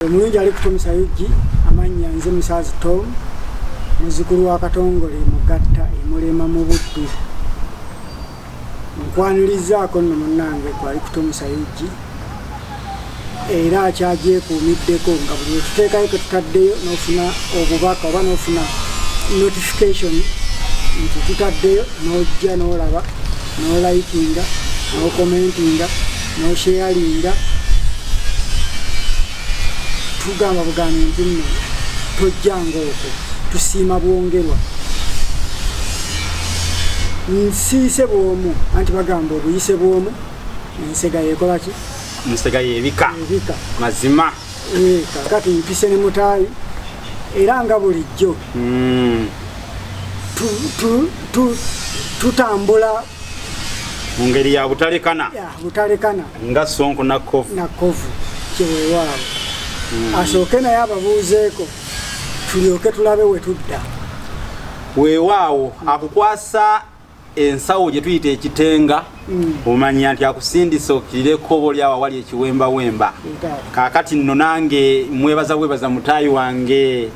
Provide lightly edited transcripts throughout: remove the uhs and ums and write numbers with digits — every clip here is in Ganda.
omulungi ali kutomesa yugi amanya nze Musazi Tom muzukulu wa Katongole mugatta emulema mu Buddu nkwanirizaako nno munnange kwali kutomesa yugi era akyagyekuumiddeko nga buli tuteekayo ke tutaddeyo n'ofuna obubaka oba n'ofuna notification nti tutaddeyo n'ojja n'olaba n'olikinga n'okomentinga n'osharinga tugamba bugambi nti nno tojjanga okwo tusiima bwongerwa nsiise bw'omu anti bagamba obuyise bw'omu ensega yekola ki nsega yebika mazima kakati mpise ne mutaayi era nga bulijjo tutambula mu ngeri ya butalekana nga Sonko na Kovu kyeweewaawo asooke naye ababuuzeeko tulyoke tulabe we tudda weewaawo akukwasa ensawo gye tuyita ekitenga omanya nti akusindisa okkirireko oba oli awo awali ekiwembawemba kaakati nno nange mwebaza mutaayi wange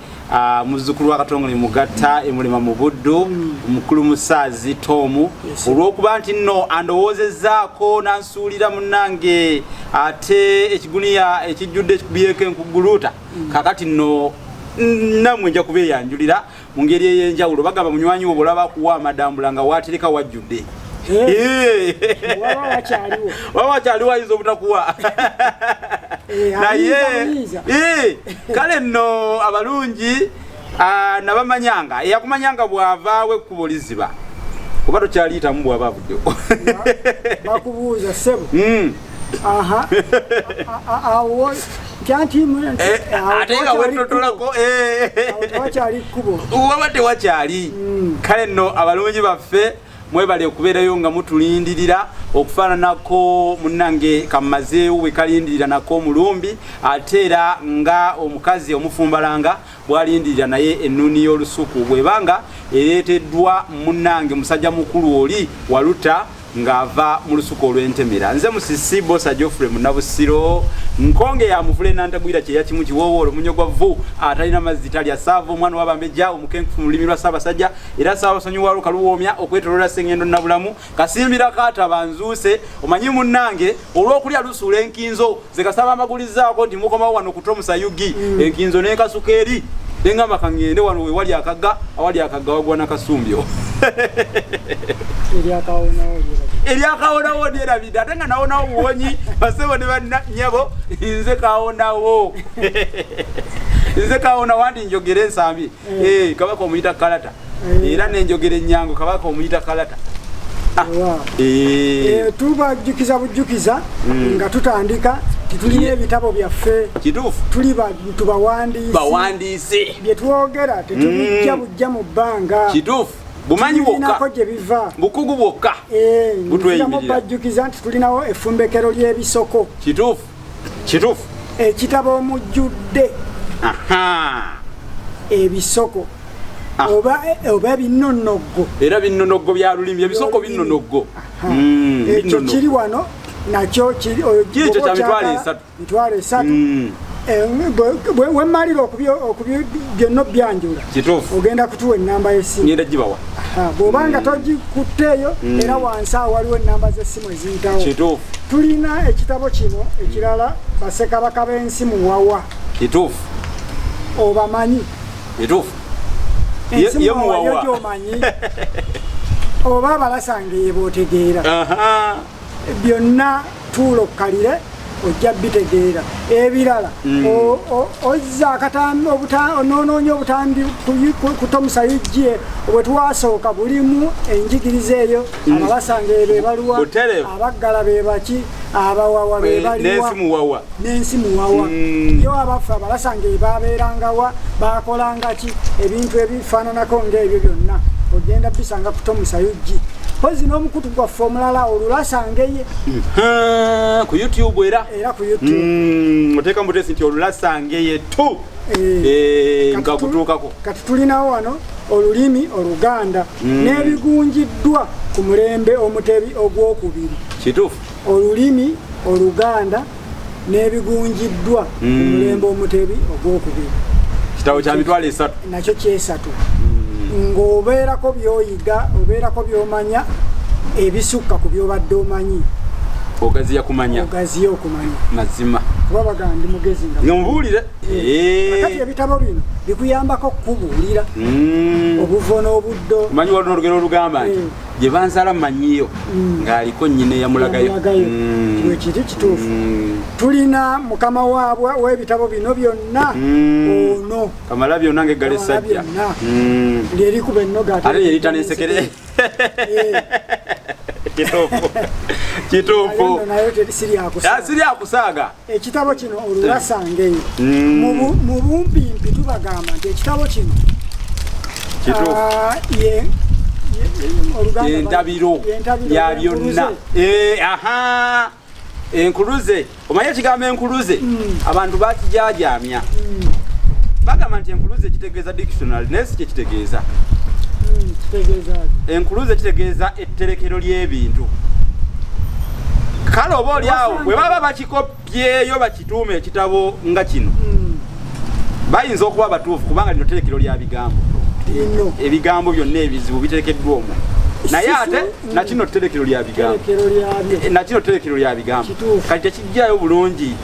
muzzukulu wa Katongole mugatta emulema mu Buddu omukulu Musazi Tom olw'okuba nti nno andowoozezaako nansuulira munnange ate ekiguniya ekijjudde ekikubyeko enkuguluuta kaakati nno namwe nja kubeeyanjulira mu ngeri ey'enjawulo bagamba munywanyi wo bw'olaba kuwa amadambula nga waatereka wajjudde waba wakyaliwo ayinza obutakuwa naye kale nno abalungi nabamanyanga eyakumanyanga bw'avaawo ekkubo liziba kuba tokyaliyitamu bw'aba avuddewo bakubuuza ssebo awo ate nga wetotolako tewakyali kkubo waba tewakyali kale nno abalungi baffe mwebale okubeerayo nga mutulindirira okufaananako munnange kamazeewo bwe kalindirira nako omulumbi ate era nga omukazi omufumbalanga bwalindirira naye ennuuni y'olusuku bwebanga ereeteddwa munnange musajja mukulu oli waluta ng'ava mu lusuku olw'entemera nze musisi bosa Geoffrey Munabusiro nkonge ya muvule nantagwira kyeya kimu kiwoowolo munyogwavu atalina mazzi talya saava omwana w'abambejja omukenkufu mu lulimi lwa Ssaabasajja era Ssaabasonyiwa Lukaluwoomya okwetoloola Ssengendo Nabulamu kasimbira kaataba nzuuse omanyi munnange olw'okulya lusuula enkinzo ze kasaba amagulizaako nti mukomawo wano kutomusa yugi enkinzo n'enkasuka eri engamba kangende wano we wali akagga awali akagga wagwa nakasumbyo eryakawonawo lyerabidde ate nga nawonawo buwonyi basebo ne banyabo nze kawonawo nze kawonawo andi njogera ensambi kabaka omuyita kalata era nenjogera ennyango kabaka omuyita kalata tubajjukiza bujjukiza nga tutandika titulina ebitabo byaffe kituufu tuli bantu bawandiisi bye twogera tetubijja bujja mu bbanga kituufu bumanyi bwokka gye biva bukugu bwokka butweyimirira bajjukiza nti tulinawo effumbekero ly'ebisoko kituufu ekitabo omujjudde ebisoko oba binnonoggo era binnonoggo bya lulimi ebisoko binnonoggo ekyo kiri wano nakyo kikyo kya mitwalo esatu wemmalira byonna byanjula ogenda kutuwa ennamba y'essimu ngenda gibawa bw'obanga togikutteeyo era wansi awo waliwo ennamba z'essimu eziyitawo tulina ekitabo kino ekirala bassekabaka b'ensi muwawa kituufu obamanyi kituufu ensi muwawa gyomanyi oba Abalasa Ngeye b'otegeera byonna tuulo kalire ojja bitegeera ebirala ozza akatambi onoonya obutambi kutomusa yugi bwe twasooka bulimu enjigiriza eyo Abalasa Ngeye be baluwa abaggala be baki abawawa be baliwa n'ensi muwawa yo abaffe Abalasa Ngeye babeerangawa bakolanga ki ebintu ebifaananako ng'ebyo byonna ogenda bisanga kutomusa yugi pozi n'omukutu gwaffe omulala Olulasa Ngeye ku YouTube era ku YouTube oteeka mutesi nti Olulasa Ngeye tu nga kutuukako kati tulinawo wano olulimi Oluganda n'ebigunjiddwa ku mulembe Omutebi ogwokubiri kituufu olulimi Oluganda n'ebigunjiddwa ku mulembe omutebi ogwokubiri kitabo kya mitwalo 3 nakyo kyesatu ng'obeerako byoyiga obeerako byomanya ebisukka ku byobadde omanyi ogaziya kumanya mazima kuba bagandi mugezi nga mubuulire kati ebitabo bino bikuyambako kubuulira obuvo n'obuddo manyi walina olugero olugamba nti gye bansala manyiyo ng'aliko nnyine yamulagayo wekiri kituufu tulina mukama waabwe w'ebitabo bino byonna ono kamala byonna ng'eggala essajja lyerikuba ennoga ate lyerita n'ensekere kituufu siri akusaaga ekitabo kino olulasa Ngeye mu bumpimpi tubagamba nti ekitabo kino entabiro ya byonna enkuluze omanyi ekigambo enkuluze abantu bakijajamya bagamba nti enkuluze kitegeeza dictionary naye si kyekitegeeza enkuluze kitegeeza etterekero ly'ebintu kale oba oliawo bwe baba bakikopyeyo bakituuma ekitabo nga kino bayinza okuba batuufu kubanga lino tterekero lya bigambo ebigambo byonna ebizibu biterekeddwa omwo naye ate nakino tterekero lya bigambo nakino tterekero lya bigambo kati tekijjayo bulungi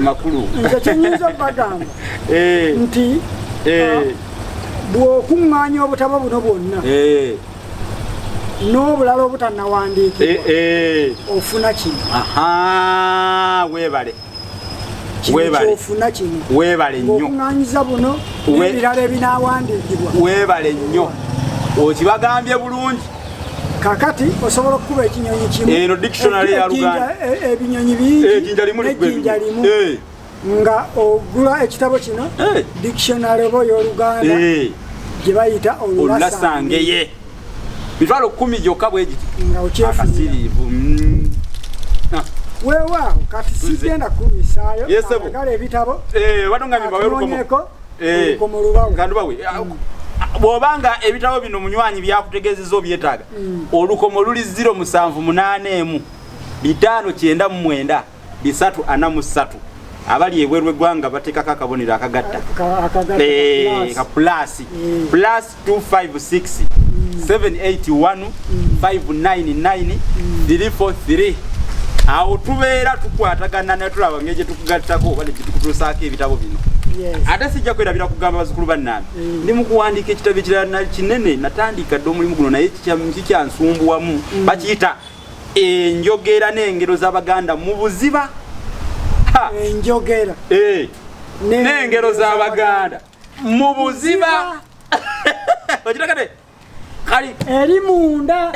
makulu nze kinyinza bagamba nti bw'okuŋŋaanya obutabo buno bwonna n'obulala obutannawandiikibwa ofuna kino weebale ofuna kino weebale nnyo okuŋŋaanyiza buno n'ebirala ebinaawandiikibwa weebale nnyo okibagambye bulungi kakati osobola okukuba ekinyonyi kimu eno dictionary ya Luganda ebinyonyi bingi ejjinja limu nga ogula ekitabo kino dictionary oba y'Oluganda gye bayita olulasa Ngeye mitwalo 10 gyokka bwe giti akasiriivu weewaawo kati sigenda kumisaayo agala ebitabo olukomo lubawe bw'obanga ebitabo bino munywanyi byakutegeezezza obyetaaga olukomo luli 078 599 343 abali ebweru eggwanga bateekako akabonero akagatta ka plus 256 781 599 343 awo tubeera tukwatagana ne tulaba ng'egye tukugattako oba ne tukutuusaako ebitabo bino ate sijja kwerabira kugamba bazukulu bannange ndi mu kuwandiika ekitabo ekirala kinene natandika dde omulimu guno naye kikyansumbuwamu bakiyita enjogera n'engero z'Abaganda mu buziba enjogera n'engero z'Abaganda mu buziba okirakate kali eri munda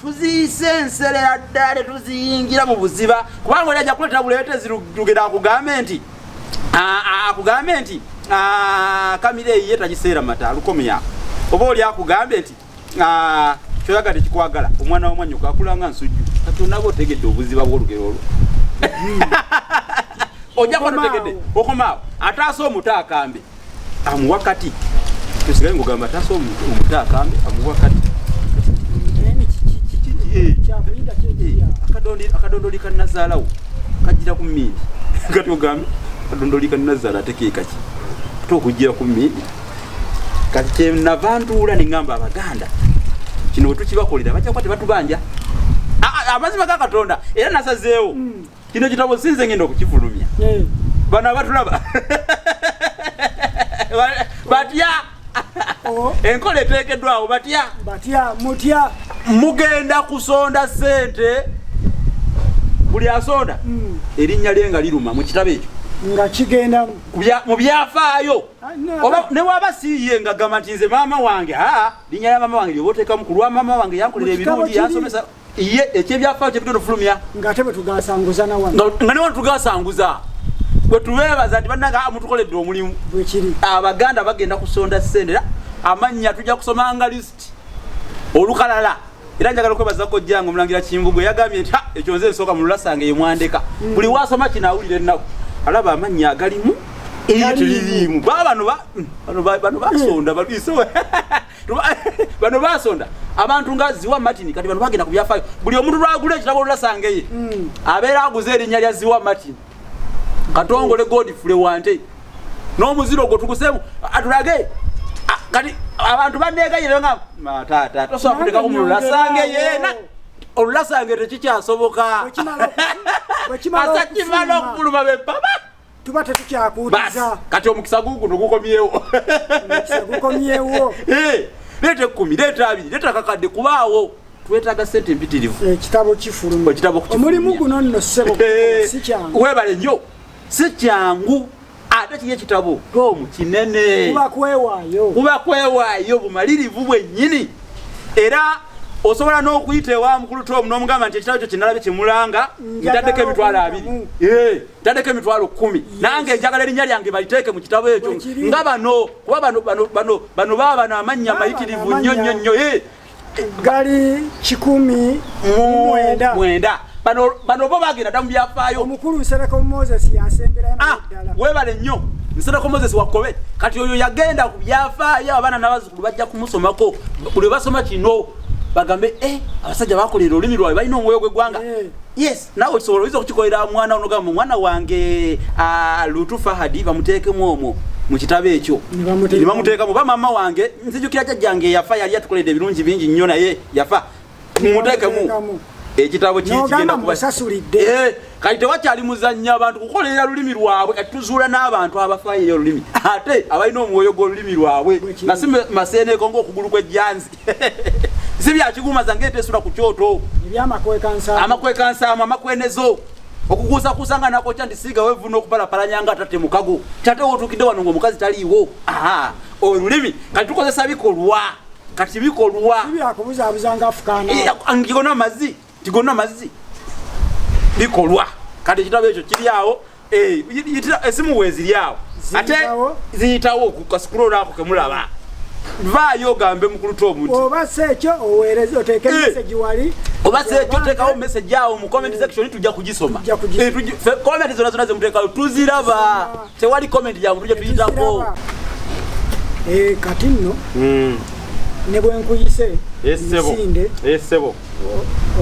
tuziyise enserera ddala tuziyingira mu buziba kubanga oli ajja kuleetera buleetezi lugenda akugambe nti Kamireyi ye tagiseera mata alukomya oba oli akugambe nti kyoyaga tekikwagala omwana w'omwannyoko akula nga nsujju kati onaba otegedde obuziba bw'olugero olwo ojja kuba totegedde okomaawo ataasa omuto akambe amuwa kati tosigaye ng'ogamba ataasa omuto akambe amuwa kati akadondoli ka Nazaalawo kajjira ku mmindi kati ogambe akadondoli ka Nazaala ate keekaki ate okujjira ku mmindi kati kyenava ntuula ne ŋŋamba Abaganda kino bwe tukibakolera bajja kuba tebatubanja amazima ga Katonda era nasazeewo kino kitabo sinze ngenda okukifulumya bano abatulaba batya enkola eteekeddwawo batya mutya mugenda kusonda ssente buli asonda erinnya lye nga liruma mu kitabo ekyo nga kigenda mu byafaayo oba ne waba siiye nga gamba nti nze maama wange linnya lya maama wange lyoba oteekamu ku lwa maama wange yankolera ebirungi yansomesa ye ekyebyafaayo kye tugenda ofulumya nga ate bwe tugasanguza nawange nga ne wano tugasanguza bwe tubeebaza nti bannanga mutukoledde omulimu bwekiri Abaganda bagenda kusonda ssente amannya tujja kusomanga lisiti olukalala era njagala okwebaza kojjange omulangira Kimbugu yagambye nti ekyo nze nsooka mu Lulasa Ngeye mwandeka buli wasoma kino awulira ennaku alaba amannya agalimu eryo teririimu bano basonda balwiso bano basonda abantu nga Ziwa Martin kati bano bagenda ku byafayo buli omuntu lwagula ekitabo Abalasa Ngeye abeera aguze erinnya lya Ziwa Martin Katongole Godfrey Wante n'omuziro gwo tugusemu atulage kati abantu bandeegayire nga matata tosobola kuteka ku Abalasa Ngeye na Abalasa Ngeye tekikyasoboka kimala okuluma bepapa tuba tetukyakuutiza kati omukisa guguno gukomyewo leta 10 leta 2 leta kakadde kubaawo twetaaga sente mpitirivu ekitabo kifuluma omulimu guno nno ssebo si kyangu webale nnyo si kyangu ate kiye kitabo tomu kinene kuba kwewaayo bumalirivu bwennyini era osobola n'okuyita ewa mukulu tomu n'omugamba nti ekitabo kyo kinalabe kimulanga ntaddeko emitwalo 2 ntaddeko emitwalo 10 nange njagala erinnya lyange baliteeke mu kitabo ekyo nga bano kuba bano baba n'amannya mayitirivu nnyo nnyo nnyo gali 109 bano bo bagenda dda mu byafaayo omukulu Nsereko Moses yasembera naddala webale nnyo Nsereko Moses wakobe kati oyo yagenda ku byafaayo abaana n'abazzukulu bajja kumusomako buli basoma kino bagambe abasajja bakolera olulimi lwawe balina omwoyo gw'eggwanga yes nawe osobola oyinza okukikolera mwana onogamba mwana wange Lutu Fahadi bamuteekemu omwo mu kitabo ekyo ne bamuteekamu ba mama wange nzijukira jjajjange yafa yali atukoledde ebirungi bingi nnyo naye yafa mumuteekemu ekitabo kigenda kubasasulidde kati tewakyali muzannya abantu kukolera lulimi lwabwe tuzuula n'abantu abafaayo olulimi ate abalina omwoyo gw'olulimi lwabwe nga si maseeneeko ng'okugulu kw'ejjanzi si byakigumaza ng'etesula ku kyoto amakwekansaamu amakwenezo okukuusakuusa nga nakokya nti siiga wevu n'okupalapalanya nga tate mukago tate wotuukidde wano ng'omukazi taliiwo olulimi kati tukozesa bikolwa kati bikolwa ngigona amazzi tigonna amazzi bikolwa kati ekitabo ekyo kiri awo esimu weeziri awo ate ziyitawo ku kasikulola ako kemulaba vaayo ogambe mukulu tomu oba sekyo oweereze oteeke message wali oba sekyo teekawo message awo mu comment section tujja kugisoma comment zonna zonna zemuteekawo tuziraba tewali comment ya muntu gye tuyitako kati nno ne bwe nkuyise esebo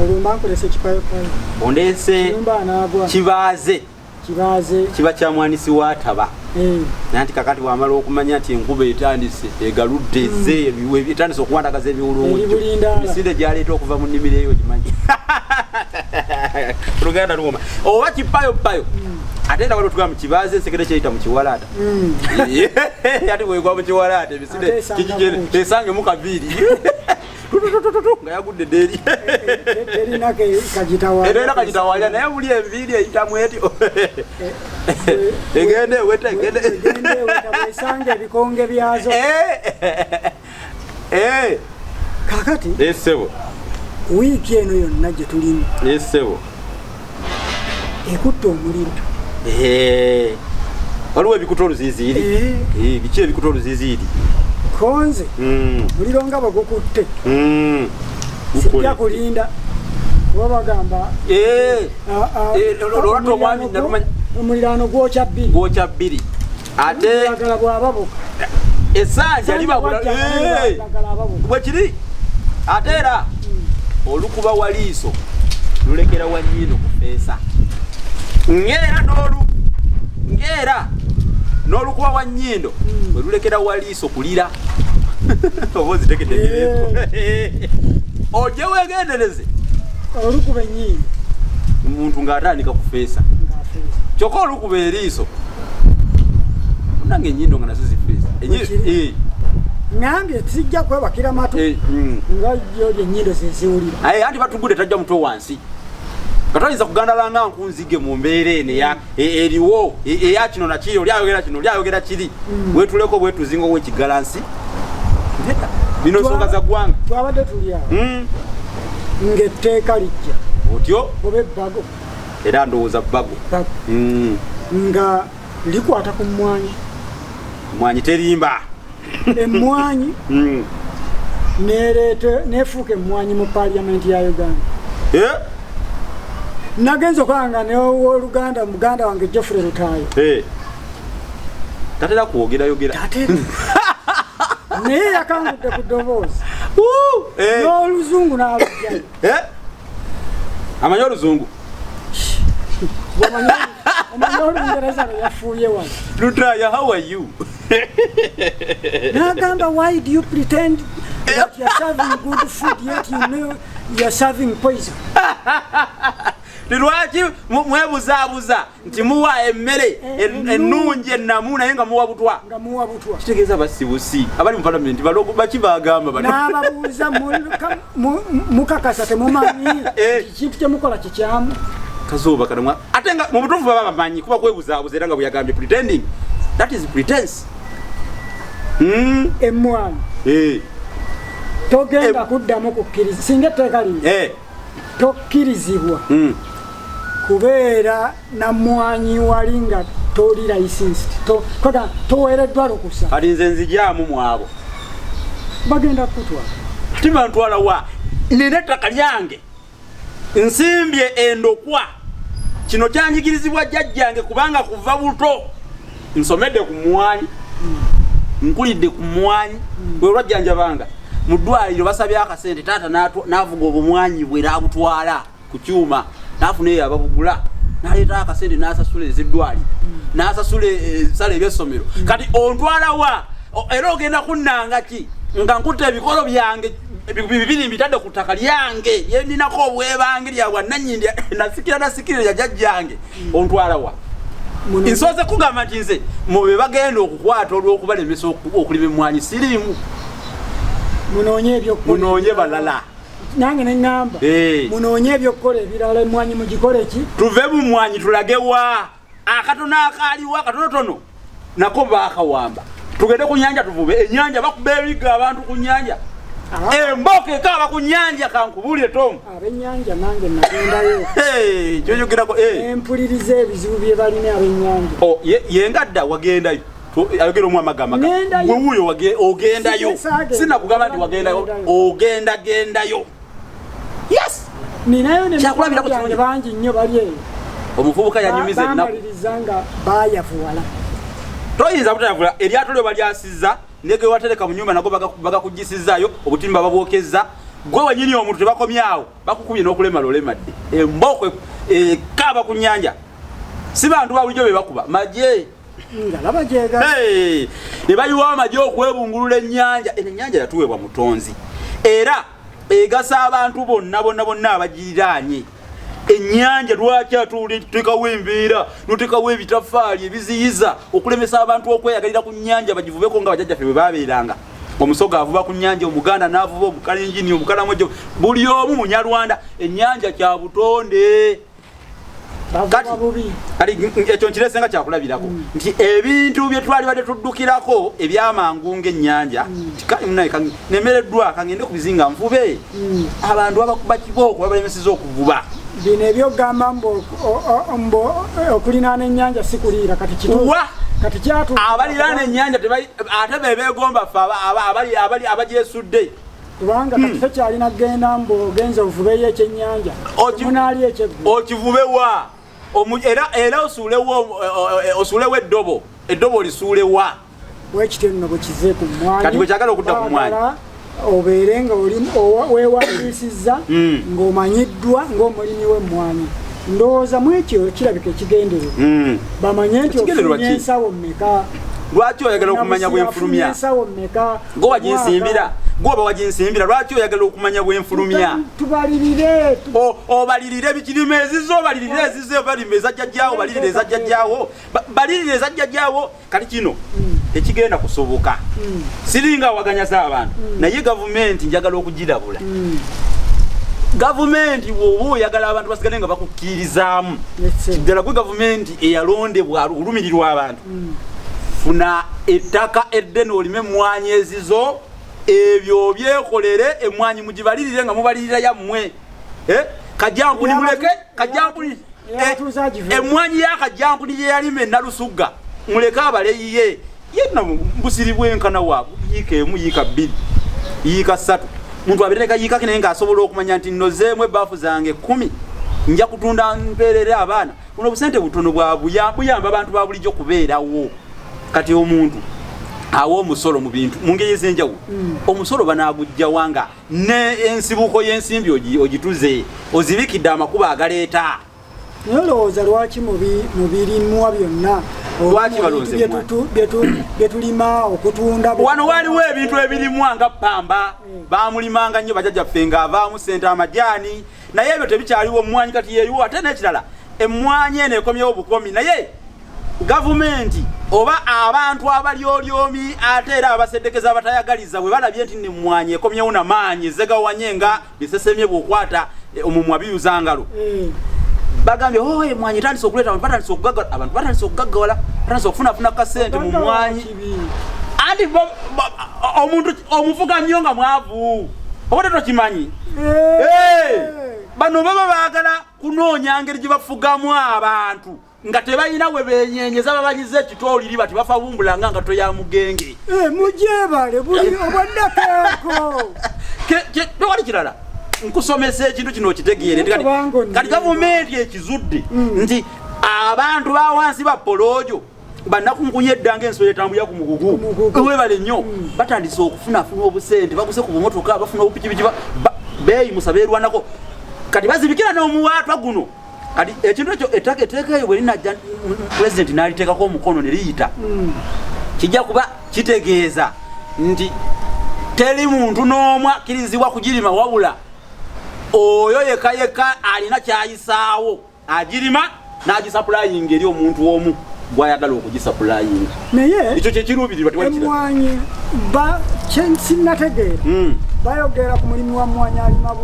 olumba nkolese kipayopayo ondeese kibaaze kiba kyamwanisi waataba nanti kakati wamala okumanya nti enkuba etandise egaludde eze etandise okuwandagaza ebiwulungu misinde gyaleeta okuva mu nnimiro eyo gimanyi oluganda lwoma oba kipayopayo ate era waliwo tugamba mu kibaaze ensekere kyeyita mu kiwalaata ate bwegwa mu kiwalaata emisinde esange mu kaviiri nga yagudde deri era kagitawalya naye muli enviiri eyitamu etyo egende esange ebikonge byazo kakati esebo wiiki eno yonna gye tulimu esebo ekutta omuliro waliwo ebikuta oluziiziiri biki ebikuta oluziiziiri konze muliro nga bagukutte sijja kulinda kuba bagamba omuliraano gwokya bbiri ate bwababuka esanja libabula bwe kiri ate era olukuba waliiso lulekera wanyino kufeesa ngera n'olukuba wa nnyindo bwe lulekera waliiso kulira oba ozitegedegereko ojje weegendereze olukuba ennyindo omuntu ng'atandika kufeesa kyokka olukuba eriiso nange ennyindo nga nazo zifeesa ngambye sijja kwebakira matu nga jjo ennyindo zeziwulira anti batugudde tajja mutwe wansi katayinza kugandalanga nkunzige mu mbeera eno eriwo eya kino nakiri olyayogera kino olyayogera kiri bwetuleko bwetuzinga ow'ekigalansi bino nsonga za ggwanga twabadde tulyawo ng'etteeka lijja otyo oba ebbago era ndowooza bbago nga likwata ku mmwanyi terimba emmwanyi neefuuka emmwanyi mu paaliyamenti ya Uganda nagenza okwanga n'owoluganda muganda wange Geoffrey Lutaayo tatera kwogera naye yakangudde ku ddoboozi n'oluzungu n'alugjayo amanyi oluzungu omanyi olungereza lwe yafuuye wano Lutraya, how are you? n'agamba why do you pretend that you're serving good food yet you know you're serving poison? Lwaki mwebuzaabuza nti muwa emmere ennungi ennamu naye nga muwa butwa kitegeeza basibusi abali mu palamenti balogo baki bagamba n'ababuuza mukakasa temumanyi ekintu kyemukola kikyamu kazuba kanamwa ate nga mu butuufu baba bamanyi kuba kwebuzaabuza era nga bweyagambye pretending that is pretense. Emmwanyi togenda kuddamu kukkiriza singa etteeka liri tokkirizibwa kubeera na mmwanyi wali nga toli licensed toweereddwa lukusa kati nze nzijaamu mwabo bagenda kutwala ati bantwala wa nina ettaka lyange nsimbye endokwa kino kyanyigirizibwa jjajjange kubanga kuva buto nsomedde ku mmwanyi nkulidde ku mmwanyi bwe lwajjanjabanga mu ddwaliro basabye akasente taata n'avuga obumwanyi bwe n'abutwala ku kyuma n'afuna eyo ababugula n'aleeta akasente n'asasula eziddwaliro n'asasula ebisale eby'essomero kati ontwala wa era ogenda kunnanga ki nga nkutte ebikolo byange bibiri mbitadde ku ttaka lyange yeninako obwebange lyabwa nanyindi nasikirira jajjajjange ontwala wa nsoze kugamba nti nze mube bagenda okukwata olw'okubalemesa okulima emmwanyi siriimu munoonye balala nange neŋŋamba munoonye ebyokukola ebirala emmwanyi mugikole ki tuve mu mmwanyi tulagewa akatono akaaliwo akatonotono nako baakawamba tugende ku nnyanja tuvube ennyanja bakuba ebigga abantu ku nnyanja emboka ekaaba ku nnyanja kankubuulire tomu abennyanja nange nagendayo kyoyogerako empuliriza ebizibu bye balina abennyanja yengadda wagendayo ayogera omu amagamba wuuyo ogendayo sinakugamba nti wagendayo ogendagendayo yes ninayo ne bangi nnyo bali eyo omuvubuka yanyumiza bamaliriza nga bayavuwala toyinza butayavula eryato lyo balyasizza ndege watereka mu nyumba nago bagakuggisizaayo obutimba babwokeza gwe wenyini omuntu tebakomyawo bakukubye n'okulemala olemadde emboko ekaaba ku nnyanja si bantu babulijjo be bakuba maje ne bayiwa amagye okwebungulula ennyanja ennyanja yatuweebwa mutonzi era egasa abantu bonna abagiriraanye ennyanja lwaki atulitekawo embeera notekawo ebitafaali ebiziyiza okulemesa abantu okweyagalira ku nnyanja bagivubeko nga bajjajjaffe bwe babeeranga omusoga avuba ku nnyanja omuganda n'avuba omukalenjini omukalamojo buli omu munyarwanda ennyanja kya butonde kati ekyo nkirese nga kyakulabirako nti ebintu bye twali badde tuddukirako ebyamangu ng'ennyanja nemereddwa kangende ku bizinga nvube abantu abakuba kibooko babalemeseza okuvuba bino ebyogamba okulinaana ennyanja si kuliira kati kituwa kati kyatu abaliraana ennyanja ate bebeegomba ffe abagyesudde kubanga kati tekyalina kgenda ogenza ovubeyo ekyennyanja munaali ekyeggu okivubewa era osuulewo eddobo olisuulewa wekityo nno bwe kize ku mmwanyi kati bwe kyagala okudda ku mmwanyi obeere nga weewandiisizza ng'omanyiddwa ng'omulimi w'emmwanyi ndowooza mu ekyo kirabika ekigendererwa bamanye nti ofunye ensawo mmeka lwaki oyagala okumanya bwenfulumya ensawo mmeka gwowaginsimbira gwoba waginsimbira lwaki oyagala okumanya bwenfulumya tubalirire obalirire bikirima ezizo obalirire ezizo balima ezajjajjaawo balirire ezajjajjaawo balirire ezajjajjaawo kati kino tekigenda kusoboka siringa waganyasa abantu naye gavumenti njagala okugirabula gavumenti bw'oba oyagala abantu basigale nga bakukkirizaamu ddala gwe gavumenti eyalondebwa olumirirwa abantu funa ettaka eddene olime emmwanyi ezizo ebyo byekolere emmwanyi mugibalirire nga mubalirira yammwe kajjampuni muleke kajjampuni emmwanyi yakajjampuni gye yalima ennalusugga muleke abaleyiye yenna mbusiri bwenkana waabwe yiika emu yiika bbiri yiika ssatu muntu abeereka yiika kinaye ng'asobola okumanya nti nnozeemu ebbaafu zange 10 nja kutunda mpeerere abaana buno obusente butono buyamba abantu ba bulijjo kubeerawo kati omuntu awo omusolo mu bintu mu ngeri ez'enjawulo omusolo banagujja wanga ne ensibuko y'ensimbi ogituze ozibikidde amakuba agaleeta nolowooza lwaki mu birimwa byonna lwaki balonze byetulima okutunda wano waliwo ebintu ebirimwa nga pamba bamulimanga nnyo bajjajjaffe ng'avaamu sente amajaani naye ebyo tebikyaliwo omumwanyi kati yeeyiwo ate n'ekirala emmwanyi eno ekomyewo bukomi naye gavumenti oba abantu abalyolyomi ate era abaseddekeza abatayagaliza bwe balabye nti nemmwanyi ekomyewo namaanyi ezegawanye nga bisesemye bw'okwata omumwa biyuza ngalo bagambye emmwanyi etandise okuleeta abantu batandise okugaggawala batandise okufunafuna kasente mu mmwanyi anti omuntu omufuga nnyo nga mwavu oba tokimanyi bano baba baagala kunoonya ngeri gye bafugamu abantu nga tebalina we benyenyeza babanyiza ekitooliri bati bafa bumbulanga nga toya mugenge mujebale buli obwaddakeeko tewali kirala nkusomesa ekintu kino okitegeere kati gavumenti ekizudde nti abantu bawansi ba poloojo banakunkunya eddanga ensolo etambulira ku mugugu webale nnyo batandise okufunafuna obusente baguse ku bumotoka bafuna obupikipiki beeyimusa beerwanako kati bazibikira n'omuwaatwa guno kati ekintu ekyo eteeka eyo bwe linajja pulezidenti n'aliteekako omukono ne liyita kijja kuba kitegeeza nti teri muntu n'omu akkirizibwa kugirima wabula oyo yekka alina kyayisaawo agirima n'agisapulayinga eri omuntu omu gwayagala okugisapulayinga naye ekyo kyekiruubirirwa emmwanyi kyensinnategeera bayogera ku mulimu wa mmwanyi alima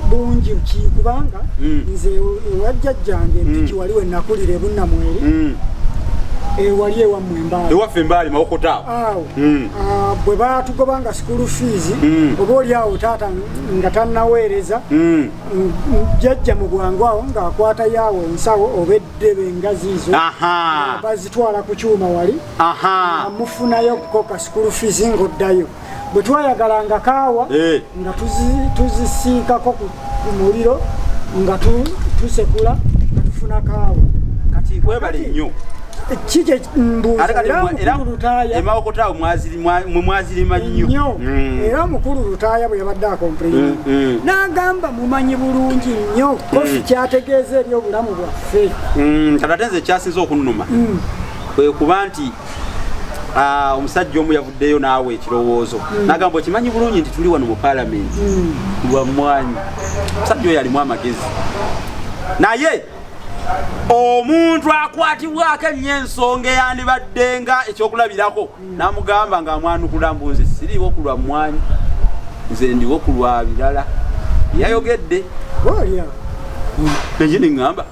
bungi ki kubanga nze ewajjajjange mpiki waliwo ennakulira ebunnamweri wali ewammwe embaali ewaffe embaali mawokotaawo bwe batugobanga school fees oba oli awo taata nga tannaweereza jjajja mu bwangu awo ng'akwata yaawo ensawo oba eddebe engaziizo bazitwala ku kyuma wali amufunayo koka school fees ng'oddayo bwe twayagalanga kaawa nga tuzisiikako ku muliro nga tusekula nga tufuna kaawa kati webale nnyo kije mbuuza era emawokotaawo mwazirima nnyo era mukulu lutaaya bwe yabadde akomplaina n'agamba mumanyi bulungi nnyo kofi kyategeeza eri obulamu bwaffe kati ate nze ekyasinza okunnuma kwe kuba nti omusajja omu yavuddeyo naawe ekirowoozo n'agamba okimanyi bulungi nti tuli wano mu paalamenti lwa mmwanyi omusajja oyo alimu amagezi naye omuntu akwatibwako ennyo ensonga eyandibadde nga ekyokulabirako n'amugamba ng'amwanukula mbuuzi siriiwo ku lwa mmwanyi nze ndiwo ku lwa birala yayogedde nenje neŋŋamba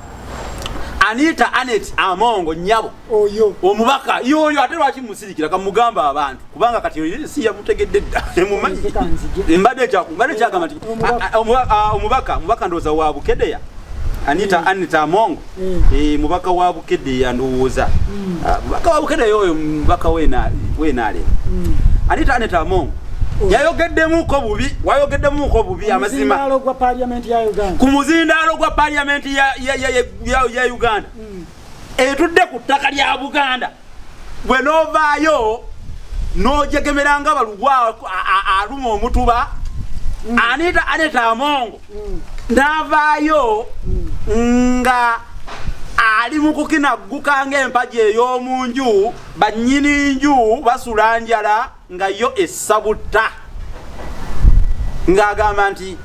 Anita Anet Amongo nyabo oyo omubaka yoyo ate lwaki musirikira kamugamba abantu kubanga kati yoyo si yamutegedde dda emumanyi mbadde kyagamba nti omubaka ndowooza wa Bukedde Anita Amongo mubaka wa Bukedde yandowooza mubaka wa Bukedde yoyo mubaka weenaale Anita Amongo yayogeddemuko bubi amazima ku muzindaalo gwa parliamenti ya Uganda etudde ku ttaka lya Buganda bwe novaayo nojegemeranga balugwa aluma omutuba Anita Amongo n'avaayo nga ali mu kukinagguka ng'empagi ey'omunju bannyini nju basula njala nga yo essabutta ng'agamba nti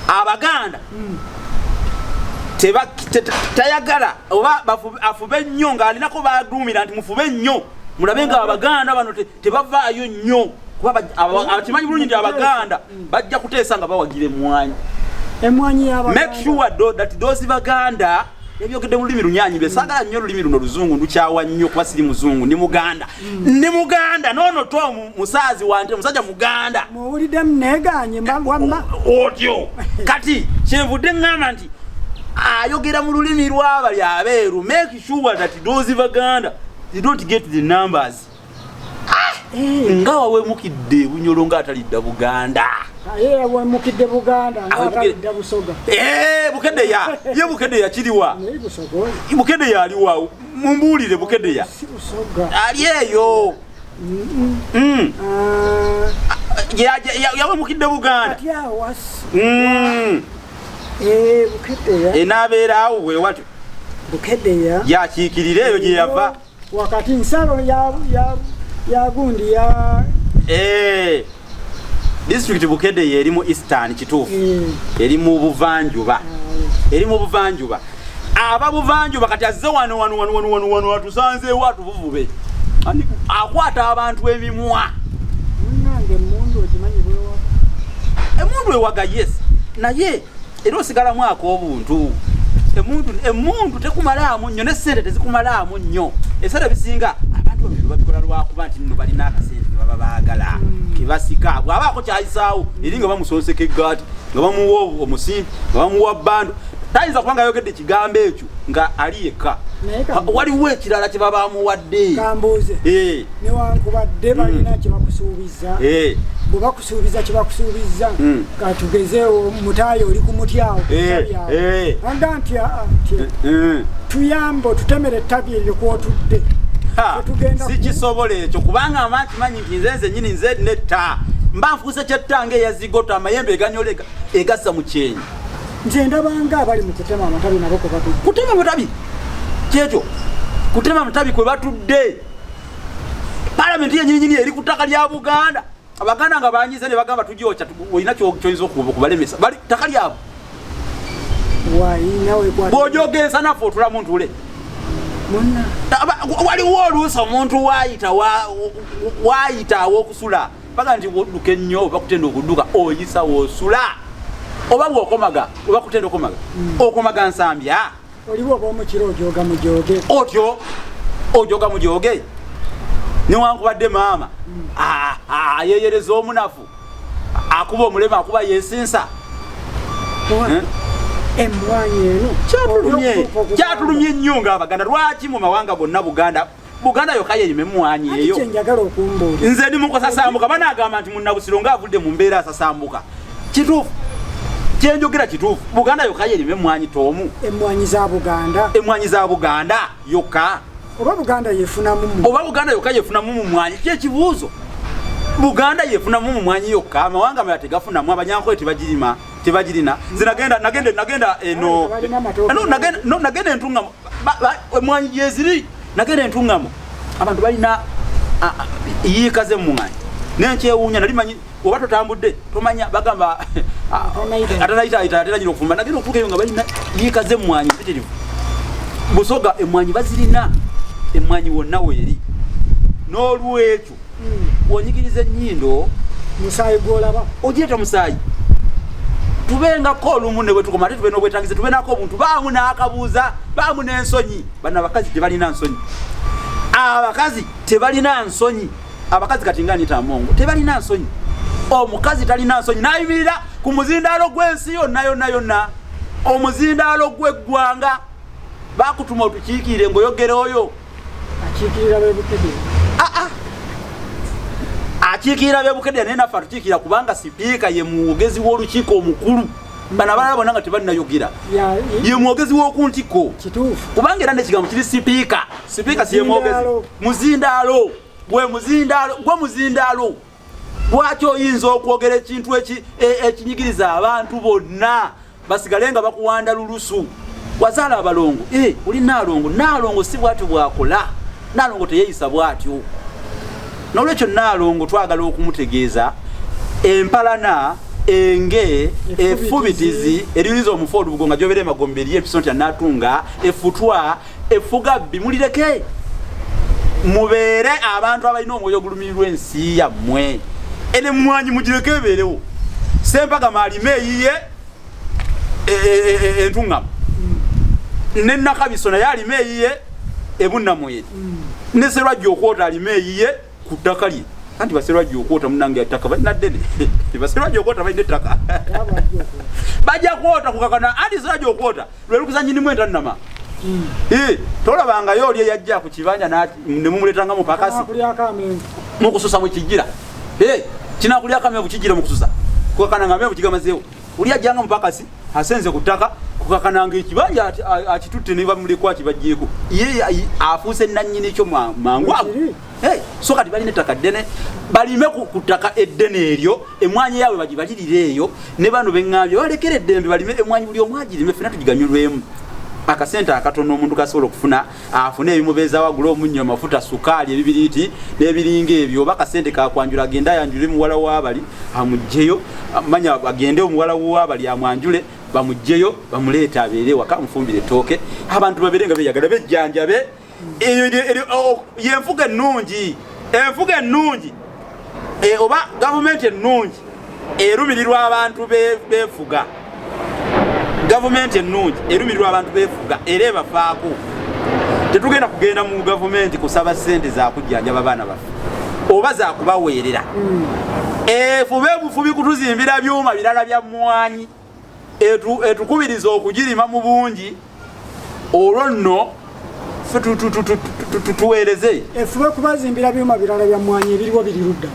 Abaganda tayagala oba afube nnyo ng'alinako baduumira nti mufube nnyo mulabe nga Abaganda bano tebavaayo nnyo kuba akimanyi bulungi nti Abaganda bajja kuteesa nga bawagira emmwanyi make sure that those Baganda ebyogedde mu lulimi lunyanyi besagala nnyo olulimi luno luzungu ndukyawa nnyo kuba siri muzungu ndi Muganda nono to musaazi wante musajja Muganda muwulidde mneeganye wamma otyo kati kyenvudde ŋŋamba nti ayogera mu lulimi lw'abali abeeru make sure that those Baganda they don't get the numbers nga wawemukidde Bunyolo ng'atalidda Buganda Aye Mukidde Buganda ng'atadde Busoga. Bukedde ya. Ye Bukedde ya kiriwa. Bukedde ya aliwa. Mumbuulire Bukedde ya. Si Busoga. Ali eyo. Yawe Mukidde Buganda. Ati awo wasi. Bukedde ya. Enabeera awo we watu. Bukedde ya. Yakiikirira eyo gye yava. Wakati nsalo ya gundi ya district Bukedde ye eri mu Eastern kituufu. Eri mu buvanjuba. Eri mu buvanjuba. Aba buvanjuba kati azze wano watusanze watu buvube. Ani akwata abantu emimwa. Munange mundu okimanyi bwewa. Emundu ewaga yes. Naye era osigala mwaka obuntu. Emundu tekumalamu nnyo ne ssente tezikumalamu nnyo. Esera bisinga abantu babikola lwakuba nti nno balina akasente baba baagala kebasika bw'abaako kyayisaawo eri nga bamusonseka eggaati nga bamuwa omusimbi nga bamuwa bbandu tayinza kubanga yogedde ekigambo ekyo nga ali yekka waliwo ekirala kye baba bamuwadde kambuuze newankubadde balina kye bakusuubiza bwe bakusuubiza kye bakusuubiza katugezeewo mutaayo oli ku mutyawo anga nti tuyambe tutemere ettaka eryo kwotudde si kisobola ekyo kubanga amanyi nti nze nnyini nze netta mba nfuuse kyettange eyazigota amayembe eganyoleka egassa mu kyenyi nze ndabanga abali mu kutema amatabi nabo kwe batudde kutema amatabi kyekyo kutema amatabi kwe batudde palamenti yennyininyini eri ku ttaka lya Buganda abaganda nga banyize ne bagamba tujyocha olina kyoyinza okubalemesa bali ttaka lyabo bw'ojogensa naffe otulamu ntule waliwo oluusi omuntu waayita aw'okusula baga nti odduka ennyo bakutenda okudduka oyisa woosula oba bw'okomaga oba kutenda okomaga okomaga nsambya oliwo oba omukiro ojoga mujoge otyo ojoga mujoge newankubadde maama ayeyereza omunafu akuba omulema akuba yesinsa emmwanyi eno kyatulumye nnyo ng'Abaganda lwaki mu mawanga gonna Buganda yokka yerima emmwanyi eyo kyenjagala okumbuulira nze ndi mukusasambuka banagamba nti munnabusiro ng'avudde mu mbeera asasambuka kituufu kyenjogera kituufu Buganda yokka yerima emmwanyi toomu emmwanyi za Buganda yokka oba Buganda yokka yefunamu mu mwanyi kyekibuuzo Buganda yefunamu mu mwanyi yokka amawanga amalala tegafunamu abanyankole tebagirina nze nagenda eno nagenda entuŋŋamo emmwanyi gyeziri nagenda entuŋŋamo abantu balina yiika z'emmwanyi nenkyewuunya nali manyi oba totambudde tomanya bagamba atanayitaayita ateranyira okufumba nagenda okutuukayo nga balina yiika z'emmwanyi mpitirivu Busoga emmwanyi bazirina emmwanyi wonna weeri n'olwekyo wonyigiriza ennyindo musaayi gwolaba ogireeta musaayi tubengako olumu ne bwe tukoma ate tube n'obwetangize tubenako omuntu baamu n'akabuuza baamu n'ensonyi bano abakazi tebalina nsonyi abakazi tebalina nsonyi abakazi kati nga nita mongo tebalina nsonyi omukazi talina nsonyi n'ayimirira ku muzindaalo gw'ensi yonna omuzindaalo gw'eggwanga bakutuma otukiikirire ng'oyogera oyo akiikirira bebukedde akiikirira bebukedde naye naffe atukiikirira kubanga sipiika ye mwogezi w'olukiiko omukulu bano abalala bonna nga tebalinayogera ye mwogezi w'oku ntiko kubanga era n'ekigambo kiri sipiika si ye mwogezi muzindaalo gwe muzindaalo lwaki oyinza okwogera ekintu ekinyigiriza abantu bonna basigale nga bakuwanda lulusu wazaala abalongo oli naalongo si bwatyo bwakola naalongo teyeyisa bwatyo n'olwekyo naalongo twagala okumutegeeza empalana enge efubitizi eririza omufu olubugo gyobera emagombe eri episonti anatunga efutwa efuga bimulireke mubeere abantu abalina omwoyo ogulumirirwa ensi yammwe ene mwanyi mugireke ebeerewo Sempagama alime eyiye entuŋŋamu ne Nakabiso naye alime eyiye ebunnamweri ne Sserwajja okwota alime eyiye ku ttaka lye anti Baserwajja okwota munnange ettaka balina ddene Baserwajja okwota balina ettaka bajja kwota kukakana anti Sserwajja okwota lwe lukuza nnyinimu entannama tolabangayo oli eyajja ku kibanja ne mumuleetanga mu pakasi mukususa bwe kijjira kinakulya akamenvu kijjira mukususa kukakananga mu kigamazeewo uli ajjanga mupakasi asenze ku ttaka kukakananga ekibanja akitutte ne bamulekwa akibajjeeko ye afuuse nannyini ekyo mangu ago so kati balina ettaka ddene balime ku ttaka eddene eryo emwanyi yaabwe bagibalirire eyo ne bano beŋŋambye balekere eddembe balime emwanyi buli omu agirime ffena tugiganyulwemu akasente akatono omuntu kasobola okufuna afune ebimubeeza wagula omunnyo amafuta sukaali ebibiriiti n'ebiringa ebyo oba akasente kakwanjula agende ayanjule muwala w'abali amugjeyo manya agende omuwala w'abali amwanjule bamugjeyo bamuleete abeere waka mufumbire ettooke abantu babeere nga beyagala bejjanjabe yenfuga ennungi enfuga ennungi oba gavumenti ennungi erumirirwa abantu befuga gavumenti ennungi erumirirwa abantu befuga era ebafaako tetugenda kugenda mu gavumenti kusaba ssente zakujjanjaba baana baffe oba zakubaweerera efube bufubi kutuzimbira byuma birala bya mmwanyi etukubiriza okugirima mu bungi olwo nno ffe tuweereze efube kubazimbira byuma birala bya mmwanyi ebiriwo birirudda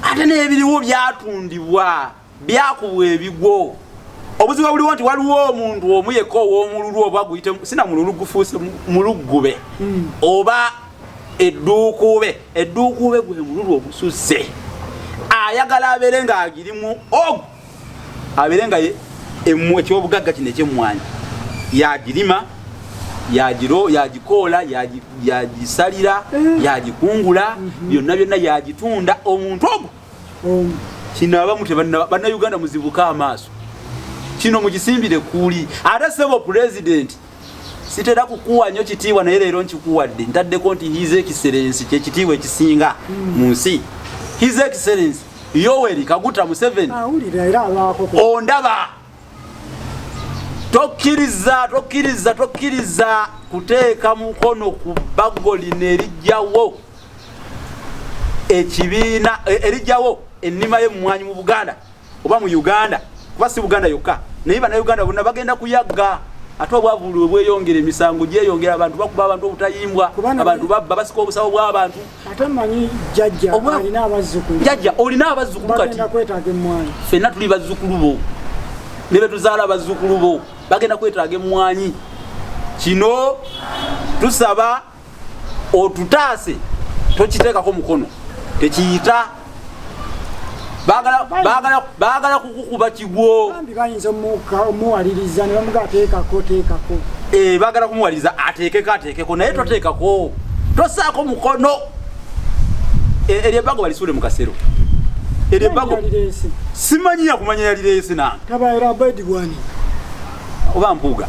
ate n'ebiriwo byatundibwa byakubwa ebigwo obuzibu buliwo nti waliwo omuntu omu yekka ow'omululu oba guyite sina mululu gufuuse muluggube oba edduukube gwe mululu ogususse ayagala abeere nga agirimu ogu abeere nga ekyobugagga kino ekyemmwanyi yagirima yagikoola yagisalira yagikungula byonna byonna yagitunda omuntu ogwo kino abamu bannayuganda muzibuka amaaso kino mugisimbire kuli ate sebo president sitera kukuwa nnyo kitiibwa naye leero nkikuwadde ntaddeko nti his excellence kyekitiibwa ekisinga mu nsi his excellence Yoweri Kaguta Museveni ondaba tokkiriza kuteeka mukono ku baggo lino erijjawo ekibiina erijjawo ennima y'emmwanyi mu Buganda oba mu Uganda kuba si Buganda yokka naye bannayuganda bonna bagenda kuyagga ate obwavulu obweyongera emisango gyeyongera abantu bakuba abantu obutayimbwa abantu babba basika obusawo bw'abantu ate manyi jjajja alina abazzukulu olina abazzukulu kati ffenna tuli bazzukulu bo ne betuzaala bazzukulu bo bagenda kwetaaga emmwanyi kino tusaba otutaase tokiteekako mukono tekiyita bagala kukukuba kigwo bayinza omuwaliriza ne bamuga ateekako bagala kumuwaliriza ateekeko naye toteekako tosaako mukono eryebbago balisuule mu kasero eryebbago simanyi yakumanya yalireesi nange tabaera bedigwani oba mpuuga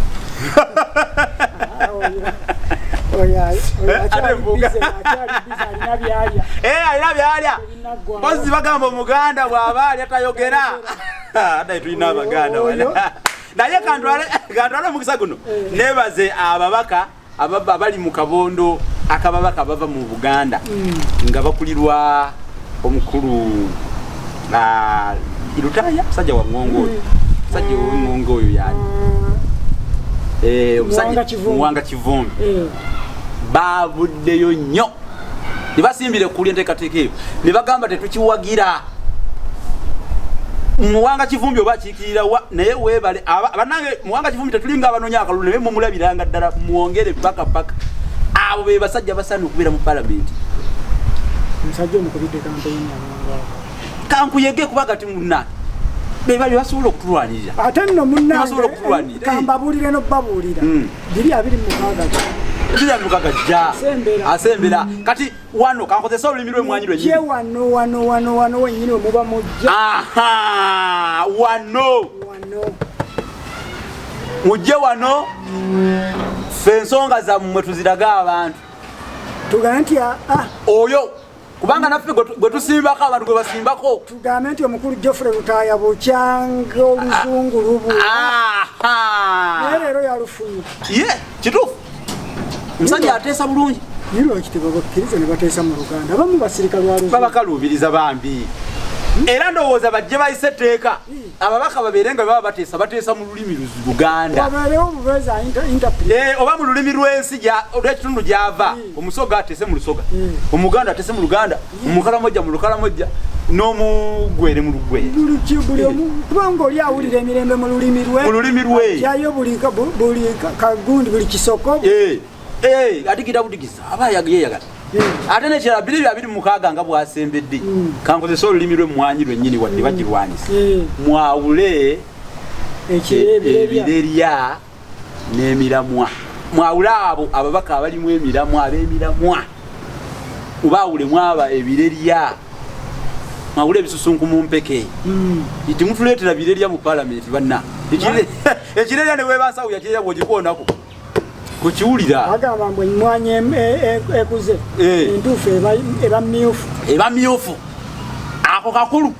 alina byalya mpozi bagamba omuganda bw'aba alya tayogera ate tulina abaganda naye kantwale omukisa guno nebaze ababaka abali mu kabondo akababaka bava mu Buganda nga bakulirwa omukulu Irutaya musajja wa Ngongo oyo musajja wa Ngongo oyo yani Muwanga Kivumbi bavuddeyo nnyo ne basimbire kuli enteekateeka eyo ne bagamba tetukiwagira Muwanga Kivumbi oba kiikirira naye weebale bannange Muwanga Kivumbi tetulinga abanoonya akalulu naye mumulabiranga ddala muwongere paka abo be basajja basaana okubeera mu palamenti omusajja omukubidde kampeyini kankuyege kuba gati munna bebali basobola okutulwanirira ate nno munnange kambabuulire n'obbabuulira 226 asembera kati wano kankozesa olulimi lw'emmwanyi lwennyini wano wennyini omuba mujja wano mujje wano ffe ensonga zammwe tuziraga abantu tugambe nti oyo kubanga naffe gwe tusimbako abantu gwe basimbako tugambe nti omukulu Geoffrey Lutaaya bukyanga oluzungu lubu naye leero yalufunye kituufu omusajja ateesa bulungi nilwaki tebabakkiriza ne bateesa mu Luganda abamu basirika lwaluzungu babakaluubiriza bambi era ndowooza bajje bayise etteeka ababaka babeere nga baba bateesa mu lulimi Luganda oba mu lulimi lw'ensi olw'ekitundu gy'ava omusoga ateese mu Lusoga omuganda ateese mu Luganda omukalamoja mu Lukalamojja n'omugwere mu lugwe kubanga oli awulira emirembe mu lulimi lwe yayo buli kagundi buli kisoko atikira butikisa aba yeyagala ate nekirala 226 nga bwasembedde kankozesa olulimi lw'emmwanyi lwennyini wadde bagirwanyisa mwawule ebirerya n'emiramwa mwawule abo ababaka abalimu emiramwa ab'emiramwa obaawulemu aba ebirerya mwawule ebisusunku mu mpeke timutuleetera birerya mu palamenti banna ekirerya ne weebansawo yakirerya bw'ogikoonako kukiwulira agamba mbu emmwanyi ekuze entuufu eba myufu ako kakulu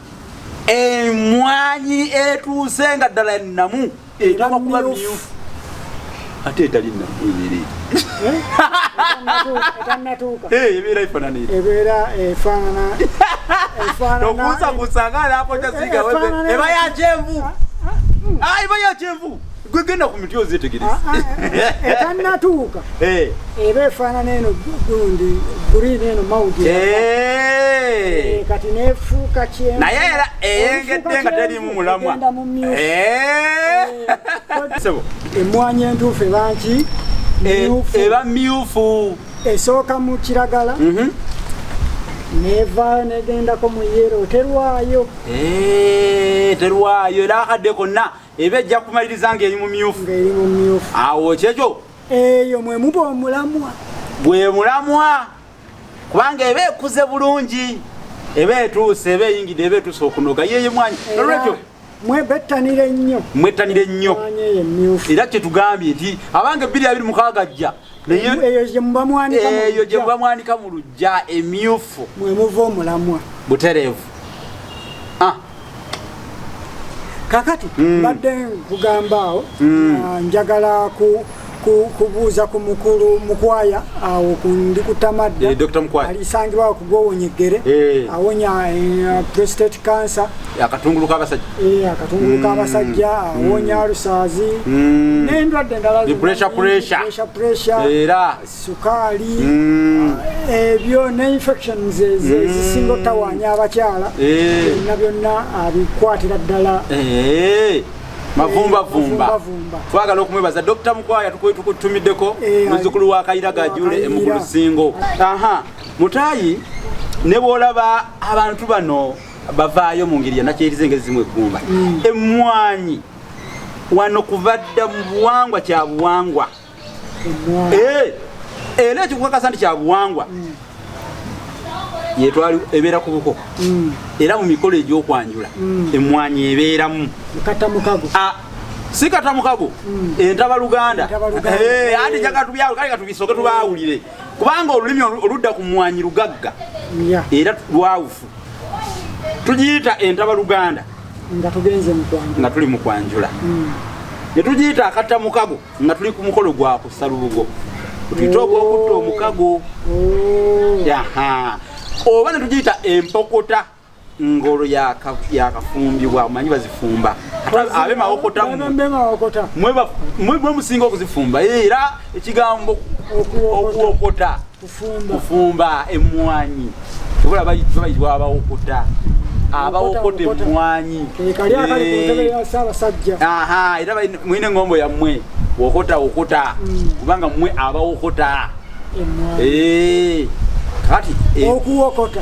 emmwanyi etuuse nga ddala ennamu etama kuba myufu ate etali nnamu ebeera efaanana okuusakusanga napokyasiga eba yakyenvu eba yakyenvu gwegenda ku miti ozitegereza etannatuuka eba efaanana eno gundi green eno mawudi kati nefuuka kyenvu naye era eyengedde nga terimu mulamwa emmwanyi entuufu ebanki eba myufu esooka mu kiragala neva negendako mu yero terwayo era akadde konna eba ejja kumaliriza ng'eri mu myufu awo kyekyo eyo mwe muba omulamwa bwe mulamwa kubanga eba ekuze bulungi eba etuuse eba eyingidde eba etuuse okunoga yeyo mwanyi olwekyo mwettanire nnyo era kyetugambye nti abange 226 jja eyo gye muba mwanika mu lujja emyufu mwe muva omulamwa butereevu kakati mbadde nkugamba awo njagala kubuuza ku mukulu mukwaya awo ndi kutamadda alisangibwawo kugwowonyegere awonya prostate cancer akatungulu k'abasajja awonya alusaazi n'endwadde endala pressure era sukaali ebyo ne infections ezisinga otawaanya abakyala byonna abikwatira ddala mavumba twagala okumwebaza Dr. Mukwaya tukutumiddeko muzzukulu wa Kayiraga Jule mu Lusingo mutaayi ne bw'olaba abantu bano bavaayo mu ngeri yanakyerize engeri zimu eggumba emmwanyi wano kuvadda mu buwangwa kya buwangwa era ekikukakasa nti kya buwangwa yetwali ebeera ku buko era mu mikolo egy'okwanjula emmwanyi ebeeramu si katamukago entabaluganda ati kale katubisoke tubaawulire kubanga olulimi oludda ku mmwanyi lugagga era lwawufu tugiyita entabaluganda nga tuli mu kwanjula ne tugiyita akatamukago nga tuli ku mukolo gwa kussa lubugo tuyita ogw'okutta omukago oba ne tugiyita empokota ngolo yakafumbibwa manyi bazifumba abe mawokota mwe musinga okuzifumba era ekigambo okuwokota kufumba emmwanyi ebola bayitibwa abawokota emmwanyi era mwine engombo yammwe wokota kubanga mmwe abawokota kati okuwokota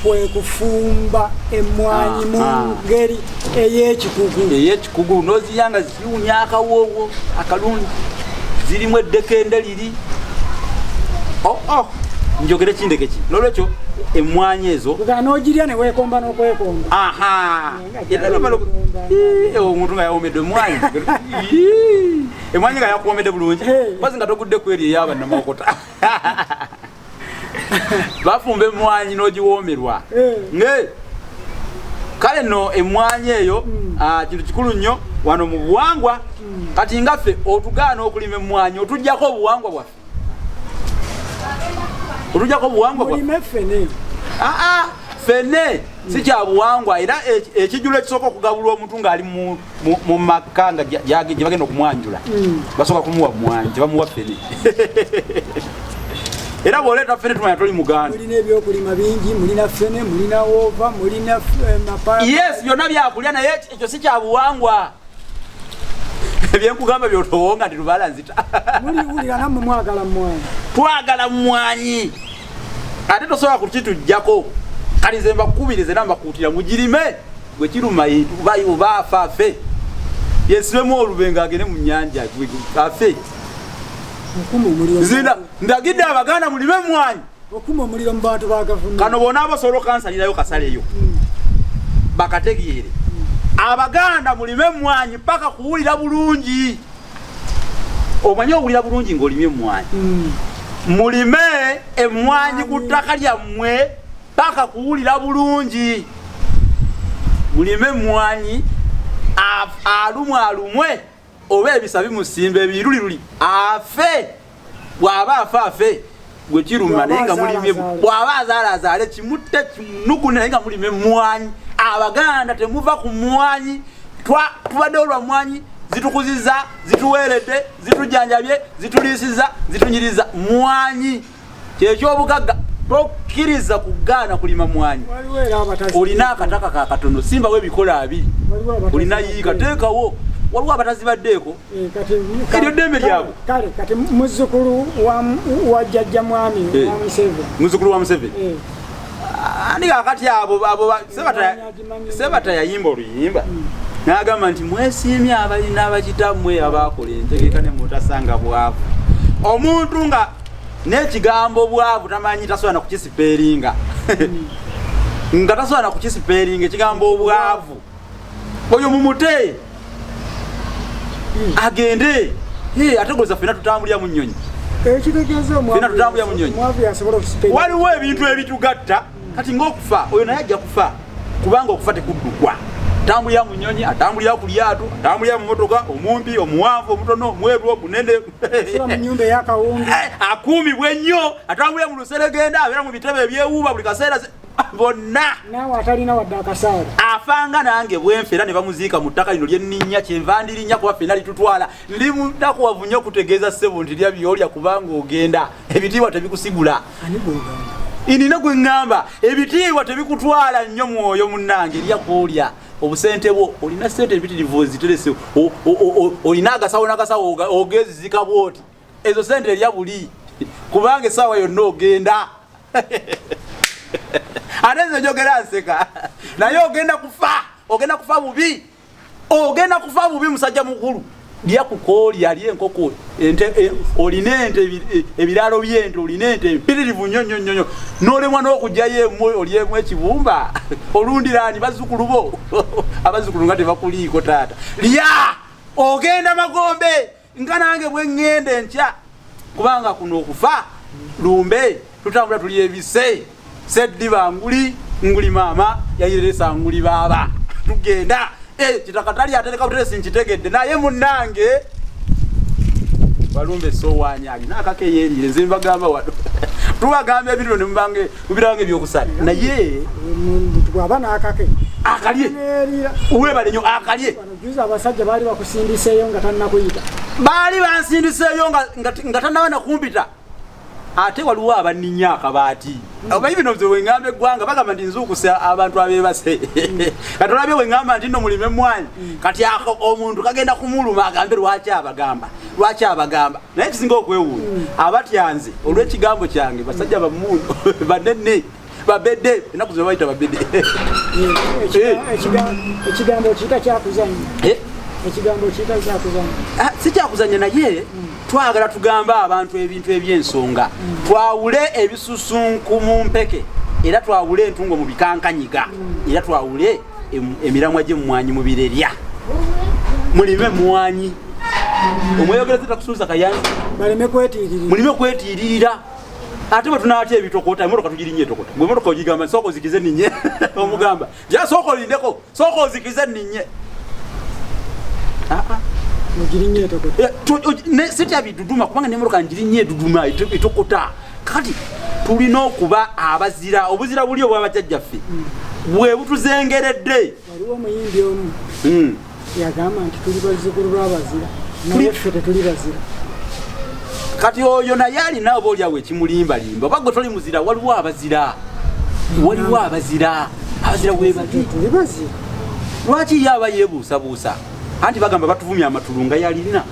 kwe kufumba emmwanyi mu ngeri ey'ekikugu n'oziyanga ziwunya akawoowo akalungi zirimu eddekende liri njogere kindeke ki n'olwekyo emmwanyi ezo n'ogirya ne weekomba n'okwekomba omuntu nga yawomedde emmwanyi emmwanyi nga yakuwomedde bulungi bazi nga togudde ku eri ey'abannamawokota bafumba emmwanyi n'ogiwoomerwa kale nno emmwanyi eyo kintu kikulu nnyo wano mu buwangwa kati ngaffe otugaana okulima emmwanyi otujjako obuwangwa bwaffe ffene si kya buwangwa era ekijjulo ekisooka okugabulwa omuntu ng'ali mu maka nga gye bagenda okumwanjula basooka kumuwa mmwanyi tebamuwa ffene era boleta fene tumanya tuli muganda mulina ebyokulima bingi mulina fene mulina wova mulina mapaya yes byonna byakulya naye ekyo si kyabuwangwa ebyenkugamba byotowonga ndi lubala nzita muliwulira nammwe mwagala mwanyi twagala mwanyi ate tosobola kukitujjako kali nze mbakubirize era mbakuutira mugirime gwe kiruma oba afaafe yesibemu olubenga agende mu nnyanja afe zina ndagidde abaganda mulime mwanyi okuma omuliro mu bantu ba gavumenti kano bona abasobola okansalirayo kasaleyo bakategeere abaganda mulime mwanyi paka kuwulira bulungi omanye owulira bulungi ng'olimye mwanyi mulime emwanyi ku ttaka lyammwe paka kuwulira bulungi mulime mwanyi alumwe oba ebisa bimusimba ebiruliruli afe bw'aba afe gwe kiruma naye nga mulimye bw'aba azaalazaale kimutte kinugune naye nga mulime mwanyi abaganda temuva ku mwanyi tubadde olwa mwanyi zitukuziza zituweeredde zitujjanjabye zituliisiza zitunyiriza mwanyi kyekyobugagga tokkiriza kugaana kulima mwanyi olina akataka kakatono simbawo ebikola abiri olina yiika teekawo waliwo abatazi baddeeko eryo ddembe lyabwe kati muzzukulu wa jjajja mwami muzzukulu wa Museveni ani kakati abo Sebata yayimba oluyimba n'agamba nti mwesiimye abalina abakitammwe abakola entegeka ne mutasanga bwavu omuntu nga n'ekigambo bwavu tamanyi tasobola na kukisipeeringa nga tasobola na kukisipeeringa ekigambo obwavu oyo mumute agende ategeeza ffena tutambulira mu nnyonyi ffena tutambulira mu nnyonyi waliwo ebintu ebitugatta kati ng'okufa oyo naye ajja kufa kubanga okufa tekuddukwa atambulira mu nnyonyi atambulira ku lyato atambulira mu motoka omumpi omuwanvu omutono omweru omunene akuumibwa ennyo atambulira mu luseregenda abeera mu bitebe ebyewuuba buli kaseera bonna afanga nange bwenfera ne bamuziika mu ttaka lino lyenninnya kyenva ndirinnya kuba ffenna litutwala ndi munakuwavu nnyo okutegeeza ssebo nti lya byolya kubanga ogenda ebitiibwa tebikusigula inina gwe ŋŋamba ebitiibwa tebikutwala nnyo mwoyo munnange lyakoolya obusente bwo olina sente ebitirivu oziterese olina agasawo n'agasawo ogezizika bwoti ezo sente erya buli kubanga essaawa yonna ogenda ate nze njogera nseka naye ogenda kufa bubi musajja mukulu lya kukoolya lya enkoko olina ente ebiraalo by'ente olina ente mpitirivu nnyo n'olemwa n'okugjayo emu olyemu ekibumba olundirani bazzukulu bo abazzukulu nga tebakuliiko taata lya ogenda magombe nga nange bwe ŋŋenda enkya kubanga kuno okufa lumbe tutambula tuli ebise seddiba nguli maama yayiresa nguli baaba tugenda kitakatali atereka buteresi nkitegedde naye munnange balumbe sowaanya alina akakeyeerire nze mbagamba wano tubagamba ebiriro ne mubiranga ebyokusala naye bwaba n'akake akalye webale nnyo akalye abasajja baali bakusindiseeyo nga tannakuyita baali bansindiseeyo nga tannaba nakumpita ate waliwo abanninya akabaati obayi bino bye weŋŋamba eggwanga bagamba nti nzuukusa abantu abeebase kati olabye weŋŋamba nti nno mulime mwanyi kati omuntu kagenda kumuluma agambe lwaki abagamba naye ekisinga okwewuunya abatyanze olw'ekigambo kyange basajja bamuuno banene babedde enaku ze bayita babedde ekigambo kiyita kyakuzanya si kyakuzanya naye twagala tugamba abantu ebintu eby'ensonga twawule ebisusunku mu mpeke era twawule entungo mu bikankanyiga era twawule emiramwa gy'emmwanyi mu birerya mulime mmwanyi omweyogereza takusuuza kayanzi mulime kwetiiririra ate bwe tunaatya ebitokota emotoka tugirinnye etokota bwe emotoka ogigamba sooka ozikize nninye omugamba ja sooka olindeko sooka ozikize nninye sitya biduduma kubanga nemotoka njirinnye eduduma etokota kati tulina okuba abazira obuzira buli obwa bajjajjaffe bwe butuzengeredde waliwo omuyimbi omu yagamba nti tuli bazzukulu lw'abazira naye ffe tetuli bazira kati oyo naye alina oba oliawo ekimulimbalimba oba gwe toli muzira waliwo abazira webali lwaki ye aba yeebuusabuusa anti bagamba batuvumya amatulu nga yalina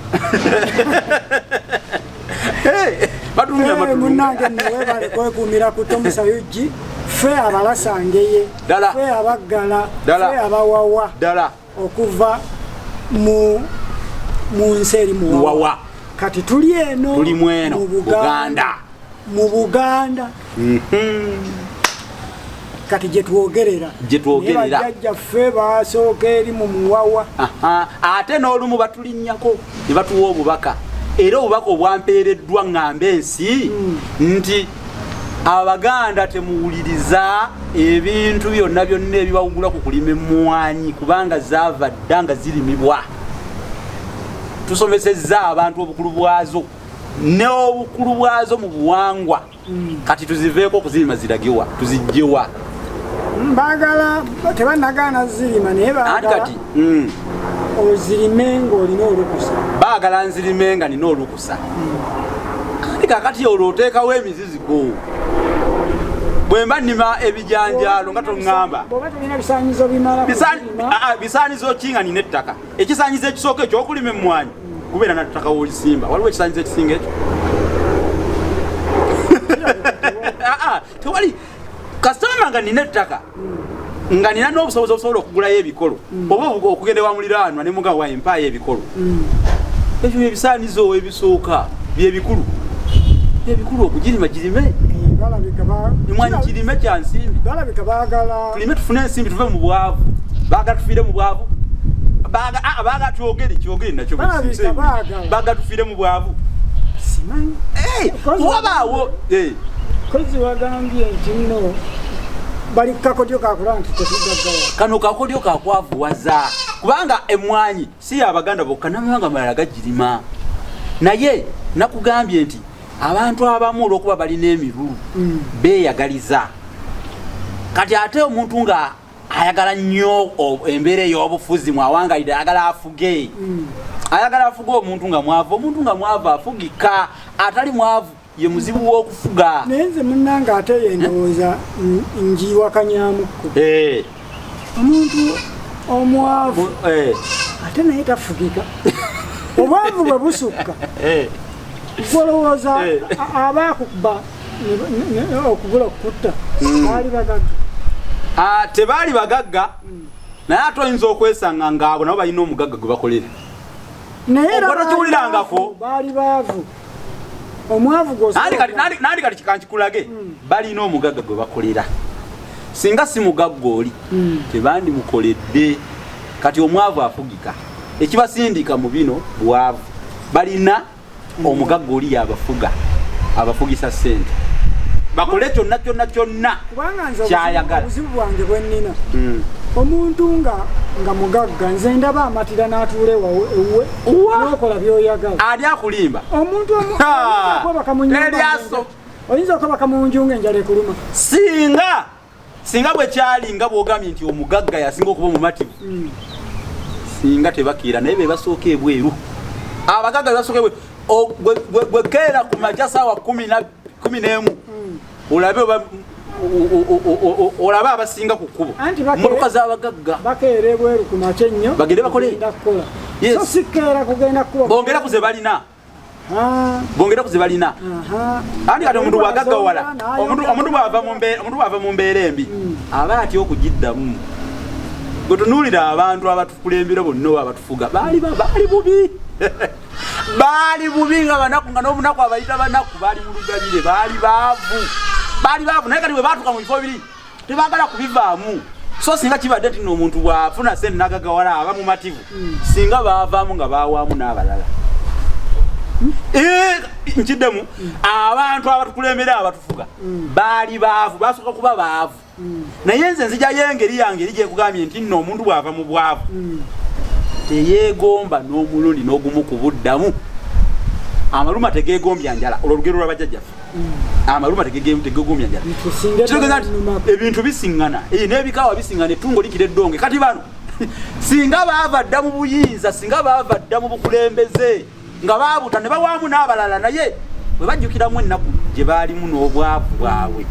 munange newebale kwekuumira ku tomusayugi fe Abalasa Ngeye fe abaggala fe abawawa okuva mu nsi eri muwawa kati tuli eno mu Buganda kati gyetwogerera bajjajja ffe basooka eri mu muwawa ate n'olumu batulinnyako ne batuwa obubaka era obubaka obwampeereddwa ŋŋambe ensi nti Abaganda temuwuliriza ebintu byonna ebibawugula ku kulima emmwanyi kubanga zaava dda nga zirimibwa tusomesezza abantu obukulu bwazo n'obukulu bwazo mu buwangwa kati tuziveeko okuzirima ziragiwa tuzijjewa bagala tebanagaana zirima naye kati ozirime ng'olina olukusa baagala nzirime nga nina olukusa kandi kakati olwo oteekawo emizizigo bwe mba nnima ebijanjaalo nga toŋŋamba bisaanizo ki nga nina ettaka ekisaanyizo ekisooka ekyokulima emmwanyi kubeera na ttaka w'olisimba waliwo ekisaanyizo ekisinga ekyo tewali kasitoma nga nina ettaka nga nina n'obusobozi obusobola okugulayo ebikolo oba okugenda wa muliraanwa ne mugabo waye mpaayo ebikolo ebyo ebisaanizo ebisooka byebikulu okugirima girime emmwanyi kirime kya nsimbi tulime tufune ensimbi tuve mu bwavu baagala tufiire mu bwavu baagala kyogere nakyo baagala tufiire mu bwavu wabaawo kozi wagambye nti nno bali kakodyo kakula nti tetugaggala kano kakodyo kakwavuwaza kubanga emmwanyi si Abaganda bokka n'amawanga malala gagirima naye nakugambye nti abantu abamu olw'okuba balina emirulu beeyagaliza kati ate omuntu nga ayagala nnyo embeera ey'obufuzi mwawangalidde ayagala afuge omuntu nga mwavu afugika atali mwavu ye muzibu w'okufuga naye nze munnange ate yendowooza njiwakanyamukko omuntu omwavu ate naye tafugika obwavu bwe busukka golowooza abaakuba okubula okutta baali bagagga tebaali bagagga naye ate oyinza okwesanga ngaabo nabo balina omugagga gwe bakolera naye tokiwulirangako baali baavu omwavu nandi kati kikankikulage balina omugagga gwe bakolera singa si mugagga oli tebandimukoledde kati omwavu afugika ekibasindika mu bino bwavu balina omugagga oli yabafuga abafugisa ssente bakole kyonna kyayagala obuzibu bwange bwennina omuntu nga mugagga nze ndaba amatira n'atuula ewe n'okola by'oyagala ani akulimba omuntu oyinza okwebaka mu nju ng'enjala ekuluma singa bwe kyali nga bw'ogambye nti omugagga yasinga okuba omumativu singa tebakiira naye be basooka ebweru abagagga bebasooka ebweru gwe keera ku makya saawa 11 olabe abasinga ku kkubo motoka z'abagagga bakeera ebweru ku makya ennyo bagende bakole so sikeera kugenda kuba bongera ku ze balina andi kati omuntu bwagagga wala omuntu bwava mu mbeera embi aba atya okugiddamu gwe tunuulira abantu abatukulembera bonna oba abatufuga baali bubi baali bubi nga banaku nga n'omunaku abayita banaku baali mu lugabire baali baavu naye kati bwe baatuka mu bifo biri tebaagala kubivaamu so singa kibadde nti n'omuntu bw'afuna sente n'agagawala aba mumativu singa baavaamu nga baawaamu n'abalala nkiddemu abantu abatukulembera abatufuga baali baavu basooka kuba baavu naye nze nzijayo engeri yange eri gyekugambye nti nno omuntu bw'ava mu bwavu teyeegomba n'omulundi n'ogumu ku buddamu amaluma tegeegombya njala olwolugero lw'abajjajjaffe amaluma tegeegombya njala kitegeeza nti ebintu bisiŋŋana n'ebikaawa bisiŋŋana ettungo likira eddonge kati bano singa baava dda mu buyinza singa baava dda mu bukulembeze nga baabuta ne bawaamu n'abalala naye bwe bajjukiramu ennaku gye baalimu n'obwavu bwabwe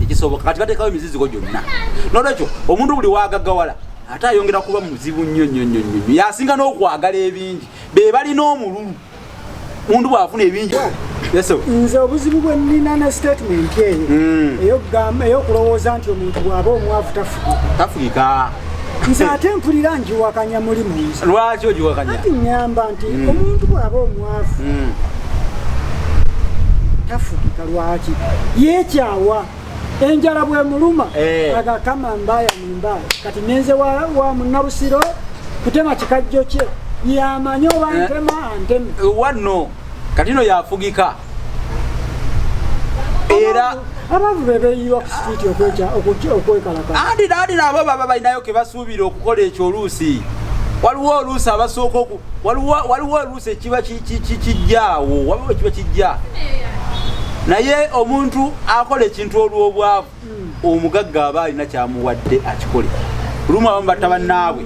ekisoboka kati bateekawo emizizigo gyonna n'olwekyo omuntu buli wagaggawala ate ayongera kuba muzibu nnyo yasinga n'okwagala ebingi be balina omululu omuntu bw'afuna ebingi nze obuzibu bwe nnina ne statement eyo ey'okulowooza nti omuntu bw'aba omwavu tafugika nze ate mpulira ngiwakanya mulimu nze lwaki ogiwakanya ati nyamba nti omuntu bw'aba omwavu tafugika lwaki yeekyawa enjala bwe muluma agakama mbaya mumbaya kati nenze wa munnabusiro kutema kikajjo kye yamanyi oba ntema anteme wanno kati no yafugika era abavu bebeyiwa ku street okwekalakala andi nabo baba balinayo ke basuubira okukola ekyo oluusi waliwo oluusi abasooka waliwo oluusi ekiba kijjaawo waliwo ekiba kijja naye omuntu akola ekintu olw'obwavu omugagga aba alina kyamuwadde akikole lumu abamu batta bannaabwe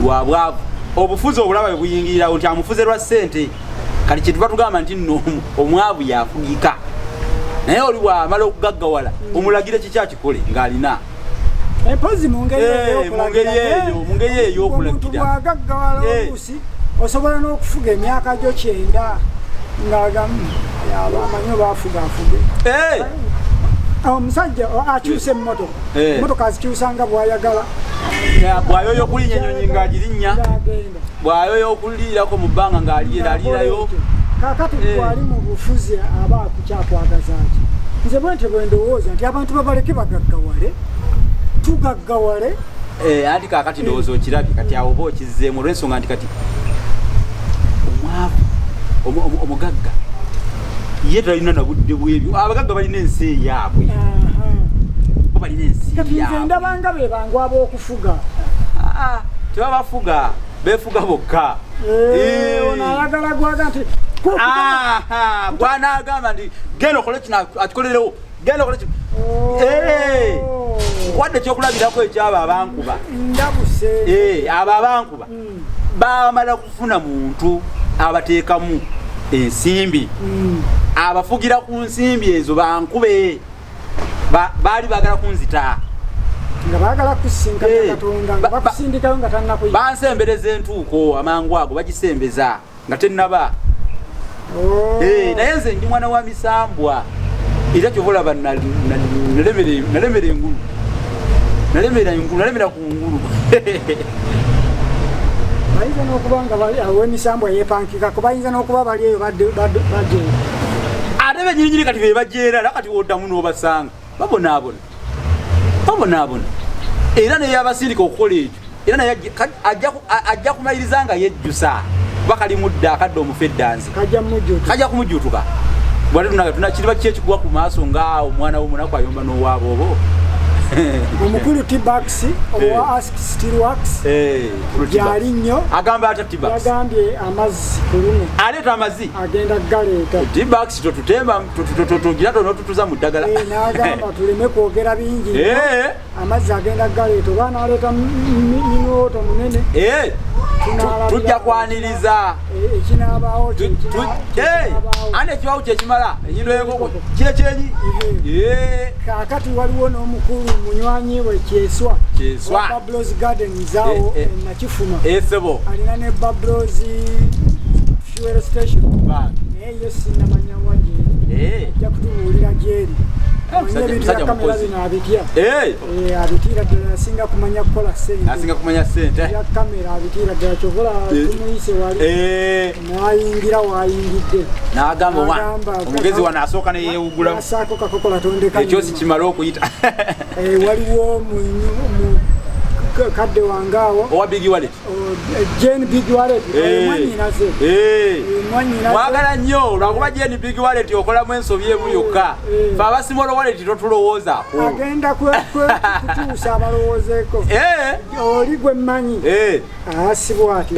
lwa bwavu obufuzi obulaba bwe buyingirirawo nti amufuze lwa ssente kati kyetuba tugamba nti nno omwavu yafugika naye oli bw'amala okugaggawala omulagire kiki akikole ng'alina empozi mu ngeri eyo omuntu bw'agaggawala oluusi osobola n'okufuga emyaka gyo 9 ng'amanyi obaafuga afuge omusajja akyusa emmotoka azikyusanga bw'ayagala bw'ayoyo okulinnya ennyonyi ng'agirinnya bw'ayoyo okuliirako mu bbanga ng'aliirayo kakati twali mu bufuzi aba akukyakwagaza ki nze bwente bwe ndowooza nti abantu babaleke bagaggawale tugaggawale anti kakati ndowooza okirabye kati awo oba okizzeemu olw'ensonga nti kati omwavu omugagga ye talina na budde bwebyo abagagga balina ensi eyaabwe bo balina ensi kati nze ndabanga be bangu ab'okufuga tebabafuga befuga bokka ono ayagala gwaga nti gwanagamba nti genda okole kino akikolerewo genda okole kino wadde ekyokulabirako ekyabo abankuba ndabuse abo abankuba bamala kufuna muntu abateekamu ensimbi abafugira ku nsimbi ezo bankube baali bagala kunzita nga bagala kusinkana Katonda nga bakusindikayo nga tannakuyi bansembereza entuuko amangu ago bagisembeza nga tennaba naye nze ndi mwana wa misambwa era kyovolaba nalemera engulu nalemera ku ngulu bayinza n'okuba nga awemisambwa yepankikako bayinza n'okuba bali eyo bajeera ate benyirinyiri kati be bajeera era kati woddamu n'obasanga babonaabona era naye abasindika okukola ekyo era naye ajja kumaliriza nga yejjusa kuba kali mudde akadde omufeddanzi kajja kumujjutuka bwate kiriba ki ekikuwa ku maaso nga omwana w'omunaku ayomba n'owaabo obo omukulu T-Bax owa Ask Steelworks gyali nnyo agamba ata T-Bax yagambye amazzi ku luno aleeta amazzi agenda galeeta T-Bax totutemba togira tonotutuza mu ddagala n'agamba tuleme kwogera bingi amazzi agenda galeeta oba n'aleeta minooto munene tujja kwaniriza ekinaabaawo ane ekiwawu kyekimala enyindo y'enkoko kyekyenyi kaakati waliwo n'omukulu munywanyi we Kyeswa Bablos Gardens awo nakifuma alina ne Bablos fuel station naye yo sinnamanya wagyeri ajja kutubuulira gyeri ebintu bya kamera bino abitya abitiira ddala asinga kumanya kukola sente ya kamera abitiira ddala kyokola tumuyise wali n'ayingira wayingidde n'agamba omugezi wano asooka neyewugula asaako kakokola tondeka ekyo si kimala okuyita waliwo kadde wange awo owa Big Wallet Jane Big Wallet mwanyinaze mwagala nnyo lwakuba Jane Big Wallet okolamu ensobi emu yokka fe abasimolo wallet totulowoozaako agenda kutuusa abalowoozeeko oli gwe mmanyi asibwa ati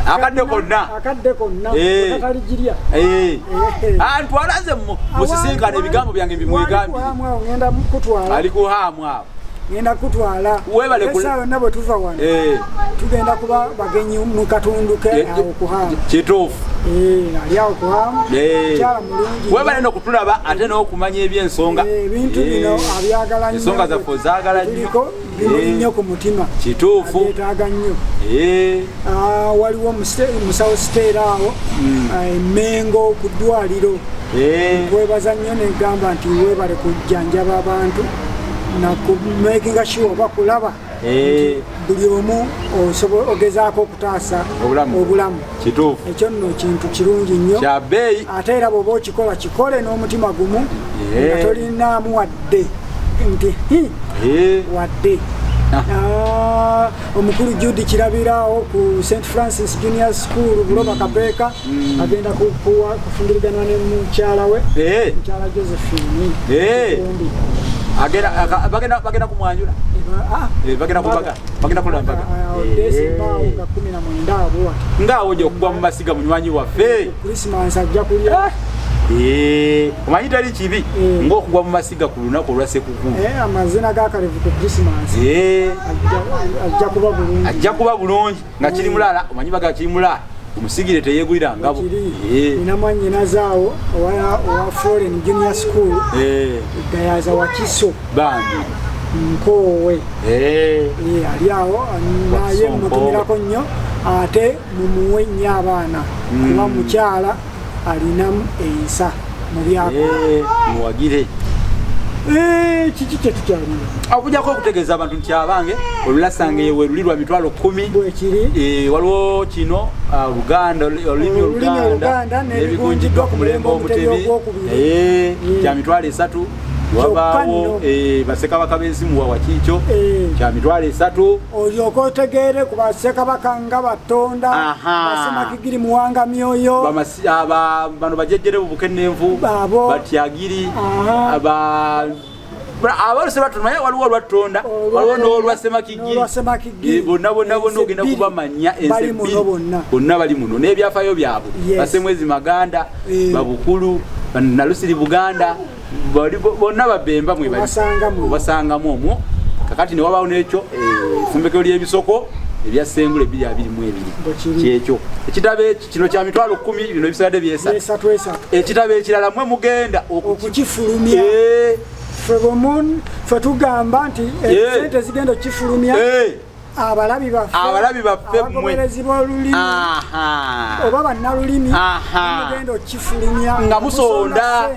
akadde konna kataligirya ntwala nze musisinkana ebigambo byange mbimwegambire ngenda kutwala ali kuhaamu awo ngenda kutwala esawo nabo tuva wano tugenda kuba bagenyi mu katundu ke awo kuhama kituufu ali awo kuhama kyala mulungi webale n'okutulaba ate n'okumanya ebyensonga ebintu bino abyagala nnyo ensonga zaffe ozaagala nnyo bimuli nnyo ku mutima kituufu abyetaaga nnyo waliwo musawo siteera awo Mengo ku ddwaliro webaza nnyo negamba nti webale kujjanjaba abantu nakumakinga sure bakulaba buli omu ogezaako okutaasa obulamu kituufu ekyo nno kintu kirungi nnyo kyabeeyi ate era bw'oba okikola kikole n'omutima gumu nga tolinaamu wadde nti wadde omukulu Judy kirabiraawo ku St Francis Junior School Buloba Kabeeka agenda kufundiriganwa ne mukyala we mukyala Josephine bagenda kumwanjula bagenda kulambaga ngaawo nje okugwa mu masiga munywanyi waffe Christmas ajja kulya omanyi tali kibi ng'okugwa mu masiga ku lunaku olwa Ssekukkulu amazina g'akalevu ku Christmas ajja kuba bulungi nga kiri mulala omanyi baga kiri mulala omusigire teyeegulira ngabo inamwanyinazaawo owa Foreign Junior School gayaza wakiso bambi Nkoowe ali awo naye mutumirako nnyo ate mumuwe nnyo abaana kuba mukyala alinamu ensa mu byako muwagire kiki kyetukyalina okujjako okutegeeza abantu nti abange olulasange yewe lulirwa mitwalo 10 bwekiri waliwo kino Luganda olulimi Oluganda n'ebigunjiddwa ku mulembe omutemi kya mitwalo 3 wabaawo Bassekabaka b'ensimu wawa kiikyo kya mitwalo 3 olyoka otegeere ku Bassekabaka nga Batonda Bassemakigiri Muwanga Myoyo bano bajejjere Bukennenvu Batyagiri abaluse batumanye waliwo olwatonda waliwo n'olwa Ssemakigiri bonna ogenda kubamanya ensi bonna bali muno n'ebyafaayo byabwe Bassemwezi Maganda Babukulu Nalusiri Buganda bonna babemba basangamu omwo kakati ne wabaawo n'ekyo efumbekero ly'ebisoko ebya Ssengule 222 kyekyo ekitabo kino kya mitwalo 10 bino ebisigadde byesatu ekitabo ekirala mwe mugenda okukifulumya ffe tugamba nti sente zigenda okukifulumya abalabi baffe abagoberezi b'olulimi oba bannalulimi mugenda okifulumya nga musonda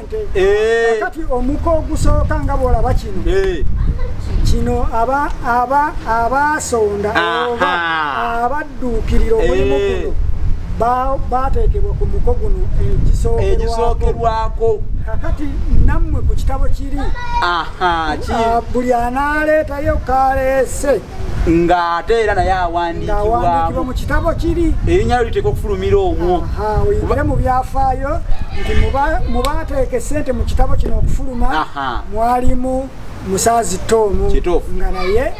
kati omuko ogusooka nga bw'olaba kino abasonda oba abadduukirira omulimu guno bateekebwa ku muko guno egisookerwako kakati nammwe ku kitabo kiri buli anaaleetayo kaleese ng'ate era naye awandiikibwa mu kitabo kiri erinnya lyo liteekwa okufulumira omwo oyingire mu byafaayo nti mubateeka essente mu kitabo kino okufuluma mwalimu Musaazi Tomu nga naye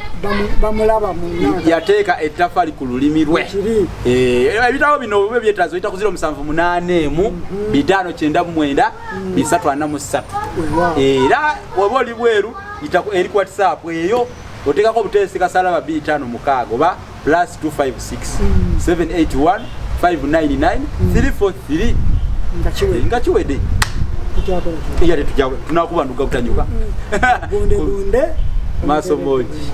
bamulaba mu yateeka ettafali ku lulimi lwe ebitabo bino bwe byetaazo bita ku 078 599 343 era oba oli bweru eri ku WhatsApp eyo oteekako obuteesi kasalaba 256 oba +256 781 599 343 nga kiwedde tunakuba nduga kutanyuka gunde maaso moji